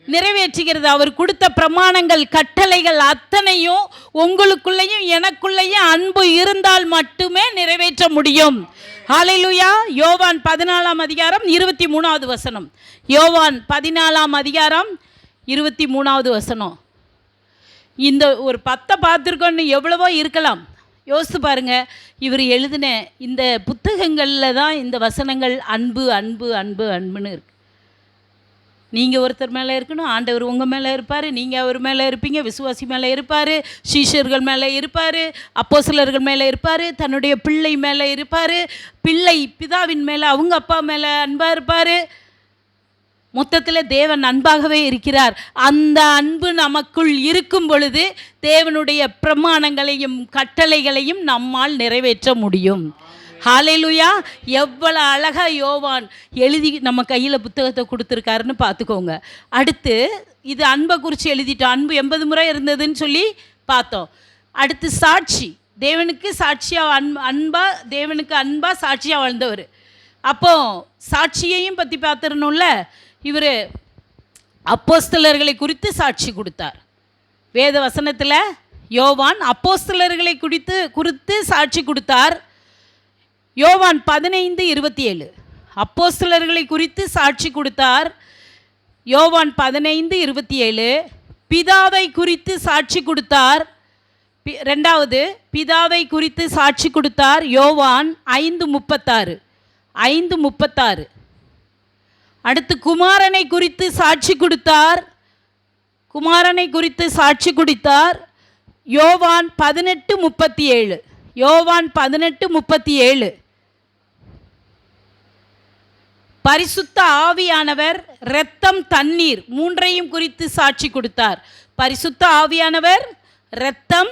நிறைவேற்றுகிறது. அவர் கொடுத்த பிரமாணங்கள், கட்டளைகள் அத்தனையும் உங்களுக்குள்ளேயும் எனக்குள்ளேயும் அன்பு இருந்தால் மட்டுமே நிறைவேற்ற முடியும். ஹல்லேலூயா. யோவான் 14ஆம் அதிகாரம் 23வது வசனம். யோவான் 14ஆம் அதிகாரம் 23வது வசனம். இந்த ஒரு 10 பார்த்துருக்கோன்னு எவ்வளவோ இருக்கலாம். யோசித்து பாருங்க, இவர் எழுதின இந்த புத்தகங்களில் தான் இந்த வசனங்கள் அன்பு அன்பு அன்பு அன்புன்னு இருக்கு. நீங்கள் ஒருத்தர் மேலே இருக்கணும், ஆண்டவர் உங்கள் மேலே இருப்பார், நீங்கள் அவர் மேலே இருப்பீங்க, விசுவாசி மேலே இருப்பார், சீஷர்கள் மேலே இருப்பார், அப்போஸ்தலர்கள் மேலே இருப்பார், தன்னுடைய பிள்ளை மேலே இருப்பார், பிள்ளை பிதாவின் மேலே அவங்க அப்பா மேலே அன்பாக இருப்பார். மொத்தத்தில் தேவன் அன்பாகவே இருக்கிறார். அந்த அன்பு நமக்குள் இருக்கும் பொழுது தேவனுடைய பிரமாணங்களையும் கட்டளைகளையும் நம்மால் நிறைவேற்ற முடியும். ஹல்லேலூயா! எவ்வளோ அழகாக யோவான் எழுதி நம்ம கையில் புத்தகத்தை கொடுத்துருக்காருன்னு பார்த்துக்கோங்க. அடுத்து இது அன்பை குறித்து எழுதிட்டோம். அன்பு 80 முறை இருந்ததுன்னு சொல்லி பார்த்தோம். அடுத்து சாட்சி. தேவனுக்கு சாட்சியாக அன்பா தேவனுக்கு அன்பாக சாட்சியாக வாழ்ந்தவர். அப்போ சாட்சியையும் பற்றி பார்த்துடணும்ல. இவர் அப்போஸ்தலர்களை குறித்து சாட்சி கொடுத்தார். வேத வசனத்தில் யோவான் அப்போஸ்தலர்களை குறித்து சாட்சி கொடுத்தார். யோவான் 15:27 அப்போஸ்தலர்களை குறித்து சாட்சி கொடுத்தார். யோவான் 15:27 பிதாவை குறித்து சாட்சி கொடுத்தார். ரெண்டாவது பிதாவை குறித்து சாட்சி கொடுத்தார். யோவான் 5:36 அடுத்து குமாரனை குறித்து சாட்சி கொடுத்தார். குமாரனை குறித்து சாட்சி கொடுத்தார். யோவான் 18:37 யோவான் 18:37 பரிசுத்த ஆவியானவர், இரத்தம், தண்ணீர் மூன்றையும் குறித்து சாட்சி கொடுத்தார். பரிசுத்த ஆவியானவர், இரத்தம்,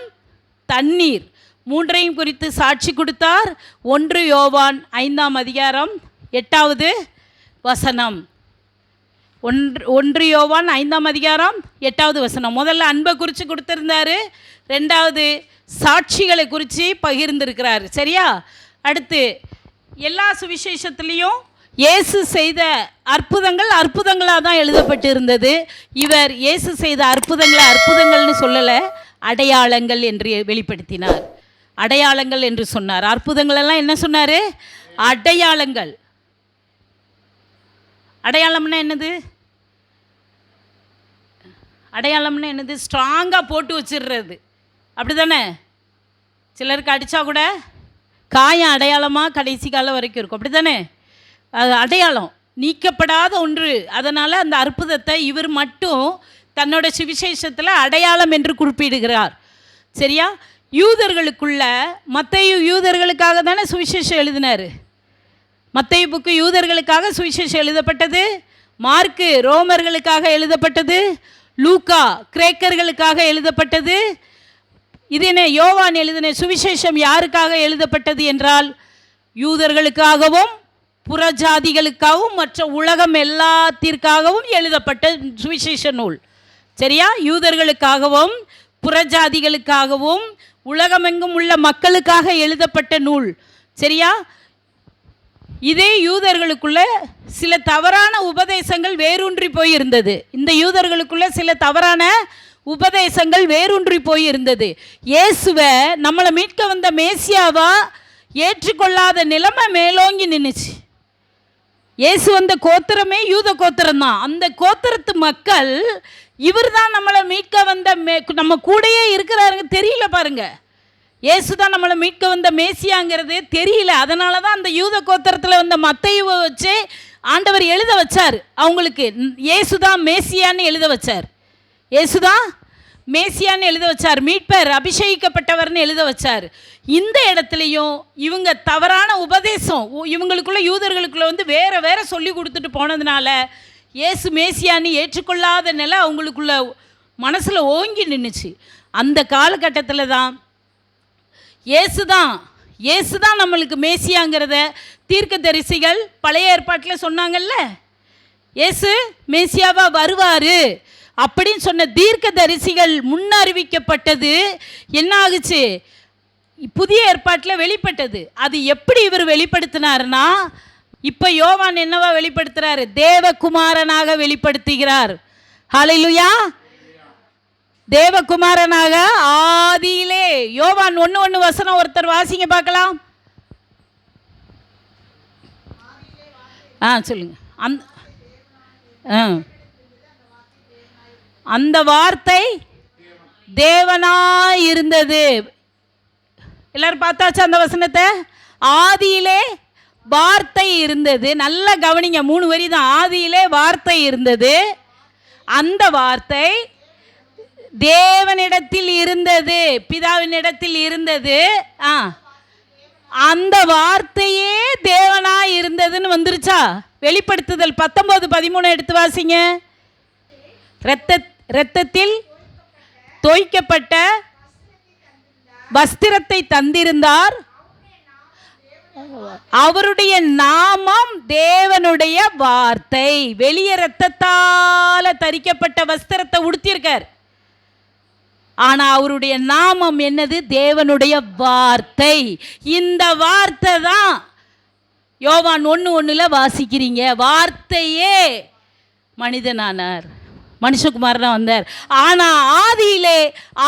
தண்ணீர் மூன்றையும் குறித்து சாட்சி கொடுத்தார். 1 யோவான் 5:8 1 யோவான் 5:8 முதல்ல அன்பை குறித்து கொடுத்துருந்தாரு. ரெண்டாவது சாட்சிகளை குறித்து பகிர்ந்திருக்கிறார். சரியா? அடுத்து எல்லா சுவிசேஷத்துலேயும் இயேசு செய்த அற்புதங்களாக தான் எழுதப்பட்டு இருந்தது. இவர் இயேசு செய்த அற்புதங்கள்னு சொல்லலை, அடையாளங்கள் என்று வெளிப்படுத்தினார். அடையாளங்கள் என்று சொன்னார். அற்புதங்களெல்லாம் என்ன சொன்னார்? அடையாளங்கள். அடையாளம்னா என்னது? அடையாளம்னா என்னது? ஸ்ட்ராங்காக போட்டு வச்சிடுறது, அப்படி தானே? சிலருக்கு அடித்தா கூட காயம் அடையாளமாக கடைசி காலம் வரைக்கும் இருக்கும், அப்படி தானே? அது அடையாளம், நீக்கப்படாத ஒன்று. அதனால் அந்த அற்புதத்தை இவர் மட்டும் தன்னோட சுவிசேஷத்தில் அடையாளம் என்று குறிப்பிடுகிறார். சரியா? யூதர்களுக்குள்ள மத்தேயு யூதர்களுக்காக தானே சுவிசேஷம் எழுதினார். மத்தேயு புக்கு யூதர்களுக்காக சுவிசேஷம் எழுதப்பட்டது. மார்க்கு ரோமர்களுக்காக எழுதப்பட்டது. லூக்கா கிரேக்கர்களுக்காக எழுதப்பட்டது. இது என்ன? யோவான் எழுதின சுவிசேஷம் யாருக்காக எழுதப்பட்டது என்றால் யூதர்களுக்காகவும் புறஜாதிகளுக்காகவும் மற்ற உலகம் எல்லாத்திற்காகவும் எழுதப்பட்ட சுவிசேஷ நூல். சரியா? யூதர்களுக்காகவும் புறஜாதிகளுக்காகவும் உலகமெங்கும் உள்ள மக்களுக்காக எழுதப்பட்ட நூல். சரியா? இதே யூதர்களுக்குள்ள சில தவறான உபதேசங்கள் வேரூன்றி போயிருந்தது. இந்த யூதர்களுக்குள்ள சில தவறான உபதேசங்கள் வேரூன்றி போயிருந்தது. இயேசுவை நம்மளை மீட்க வந்த மேசியாவா ஏற்றுக்கொள்ளாத நிலைமை மேலோங்கி நின்றுச்சு. இயேசு வந்த கோத்திரமே யூத கோத்திரம் தான். அந்த கோத்திரத்து மக்கள் இவர் தான் நம்மளை மீட்க வந்த நம்ம கூடயே இருக்கிறாருங்க தெரியல பாருங்க. இயேசு தான் நம்மளை மீட்க வந்த மேசியாங்கிறது தெரியல. அதனால தான் அந்த யூத கோத்திரத்தில் வந்த மத்தேயுவை வச்சு ஆண்டவர் எழுத வச்சார். அவங்களுக்கு இயேசு தான் மேசியான்னு எழுத வச்சார். இயேசு தான் மேசியான்னு எழுத வச்சார். மீட்பர், அபிஷேகிக்கப்பட்டவர்னு எழுத வச்சார். இந்த இடத்துலையும் இவங்க தவறான உபதேசம் இவங்களுக்குள்ள யூதர்களுக்குள்ள வேற சொல்லி கொடுத்துட்டு போனதுனால இயேசு மேசியான்னு ஏற்றுக்கொள்ளாத நிலை அவங்களுக்குள்ள மனசில் ஓங்கி நின்றுச்சு. அந்த காலகட்டத்தில் தான் இயேசு தான் நம்மளுக்கு மேசியாங்கிறத தீர்க்கதரிசிகள் பழைய ஏற்பாட்டில் சொன்னாங்கல்ல. இயேசு மேசியாவாக வருவார் அப்படின்னு சொன்ன தீர்க்கதரிசிகள் முன்னறிவிக்கப்பட்டது என்ன ஆகுச்சு? புதிய ஏற்பாட்டில் வெளிப்பட்டது. அது எப்படி இவர் வெளிப்படுத்தினார்னா, இப்போ யோவான் என்னவா வெளிப்படுத்துகிறார்? தேவகுமாரனாக வெளிப்படுத்துகிறார். ஹல்லேலூயா! தேவகுமாரனாக ஆதியிலே. யோவான் 1:1 ஒருத்தர் வாசிங்க பார்க்கலாம். சொல்லுங்க. அந்த வார்த்தை தேவனாய் இருந்தது. எல்லாரும் பார்த்தாச்சா அந்த வசனத்தை? ஆதியிலே வார்த்தை இருந்தது. நல்லா கவனிங்க, 3 வரி தான். ஆதியிலே வார்த்தை இருந்தது, அந்த வார்த்தை தேவனிடத்தில் இருந்தது, பிதாவினிடத்தில் இருந்தது. அந்த வார்த்தையே தேவனாய் இருந்ததுன்னு வந்துருச்சா? வெளிப்படுத்துதல் 19:13 எடுத்து வாசிங்க. இரத்தத்தில் தோய்க்கப்பட்ட வஸ்திரத்தை தந்திருந்தார், அவருடைய நாமம் தேவனுடைய வார்த்தை. வெளியே இரத்தத்தால தரிக்கப்பட்ட வஸ்திரத்தை உடுத்தியிருக்கார், ஆனா அவருடைய நாமம் என்னது? தேவனுடைய வார்த்தை. இந்த வார்த்தை தான் யோவான் 1:1 வாசிக்கிறீங்க. வார்த்தையே மனிதனானார், மனுஷகுமாரனா வந்தார். ஆனா ஆதியிலே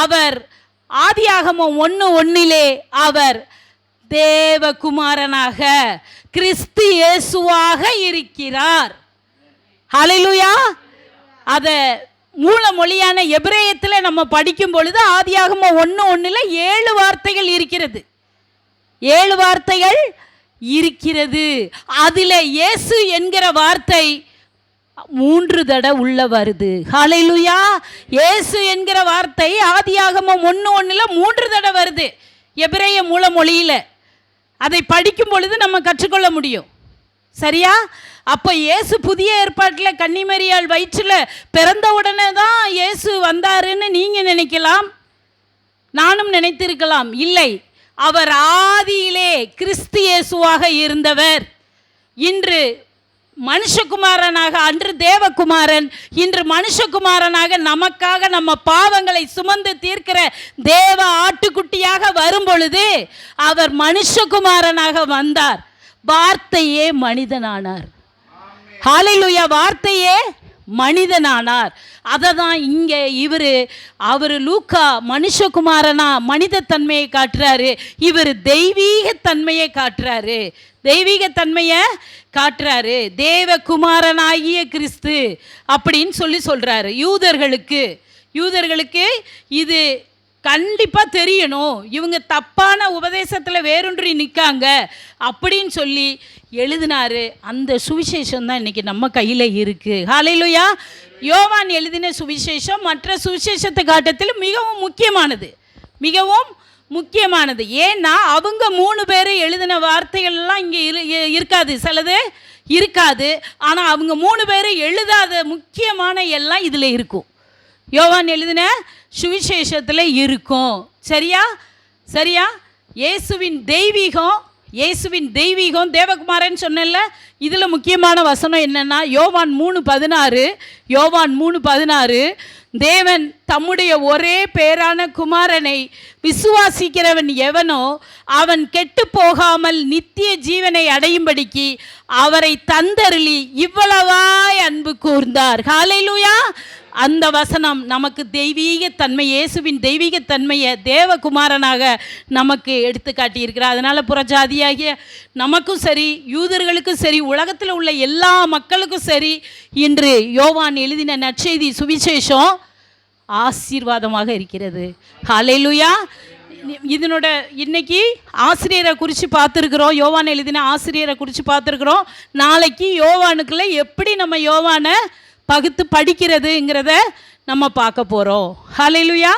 அவர், ஆதியாகமம் 1:1 அவர் தேவகுமாரனாக கிறிஸ்து இயேசுவாக இருக்கிறார். ஹல்லேலூயா. அத மூல மொழியான எபிரேயத்தில் நம்ம படிக்கும் பொழுது ஆதியாகமம் 1:1 7 வார்த்தைகள் இருக்கிறது. 7 வார்த்தைகள் இருக்கிறது. அதில் இயேசு என்கிற வார்த்தை 3 தடவை உள்ள வருது. ஹல்லேலூயா. இயேசு என்கிற வார்த்தை ஆதியாகமம் 1:1 3 தடவை வருது எபிரேய மூல மொழியில். அதை படிக்கும் பொழுது நம்ம கற்றுக்கொள்ள முடியும். சரியா? அப்போ இயேசு புதிய ஏற்பாட்டில் கன்னிமரியாள் வயிற்றில் பிறந்த உடனே தான் இயேசு வந்தாருன்னு நீங்கள் நினைக்கலாம், நானும் நினைத்திருக்கலாம். இல்லை, அவர் ஆதியிலே கிறிஸ்து இயேசுவாக இருந்தவர். இன்று மனுஷகுமாரனாக, அன்று தேவகுமாரன், இன்று மனுஷகுமாரனாக நமக்காக நம்ம பாவங்களை சுமந்து தீர்க்கிற தேவ ஆட்டுக்குட்டியாக வரும் பொழுது அவர் மனுஷகுமாரனாக வந்தார். வார்த்தையே மனிதனானார். ஹல்லேலூயா. வார்த்தையே மனிதனானார். அதை தான் இங்கே அவர் லூக்கா மனுஷகுமாரனா மனித தன்மையை காட்டுறாரு, இவர் தெய்வீக தன்மையை காட்டுறாரு. தெய்வீக தன்மையை காட்டுறாரு. தேவகுமாரனாகிய கிறிஸ்து அப்படின்னு சொல்றாரு. யூதர்களுக்கு இது கண்டிப்பாக தெரியணும், இவங்க தப்பான உபதேசத்தில் வேரூன்றி நிற்காங்க அப்படின்னு சொல்லி எழுதினாரு. அந்த சுவிசேஷம் தான் இன்றைக்கி நம்ம கையில் இருக்குது. ஹல்லேலூயா. யோவான் எழுதின சுவிசேஷம் மற்ற சுவிசேஷத்தை காட்டத்தில் மிகவும் முக்கியமானது. ஏன்னா அவங்க 3 பேர் எழுதின வார்த்தைகள்லாம் இங்கே இருக்காது, சிலது இருக்காது. ஆனால் அவங்க 3 பேர் எழுதாத முக்கியமான எல்லாம் இதில் இருக்கும். யோவான் எழுதின சுவிசேஷத்தில் இருக்கும். சரியா? இயேசுவின் தெய்வீகம் தேவகுமாரன் சொன்னல. இதில் முக்கியமான வசனம் என்னன்னா யோவான் 3:16 தேவன் தம்முடைய ஒரே பேரான குமாரனை விசுவாசிக்கிறவன் எவனோ அவன் கெட்டு போகாமல் நித்திய ஜீவனை அடையும்படிக்கு அவரை தந்தருளி இவ்வளவாய் அன்பு கூர்ந்தார். ஹல்லேலூயா. அந்த வசனம் நமக்கு தெய்வீக தன்மை, இயேசுவின் தெய்வீக தன்மையை தேவகுமாரனாக நமக்கு எடுத்து காட்டியிருக்கிறார். அதனால் புறஜாதியாகிய நமக்கும் சரி, யூதர்களுக்கும் சரி, உலகத்தில் உள்ள எல்லா மக்களுக்கும் சரி, இன்று யோவான் எழுதின நற்செய்தி சுவிசேஷம் ஆசீர்வாதமாக இருக்கிறது. ஹல்லேலூயா. இதனோட இன்னைக்கு ஆசிரியரை குறித்து பார்த்துருக்குறோம், யோவான் எழுதின ஆசிரியரை குறித்து பார்த்துருக்குறோம். நாளைக்கு யோவானுக்குள்ளே எப்படி நம்ம யோவானை பகுத்து படிக்கிறதுங்கிறத நம்ம பார்க்க போகிறோம். ஹல்லேலூயா.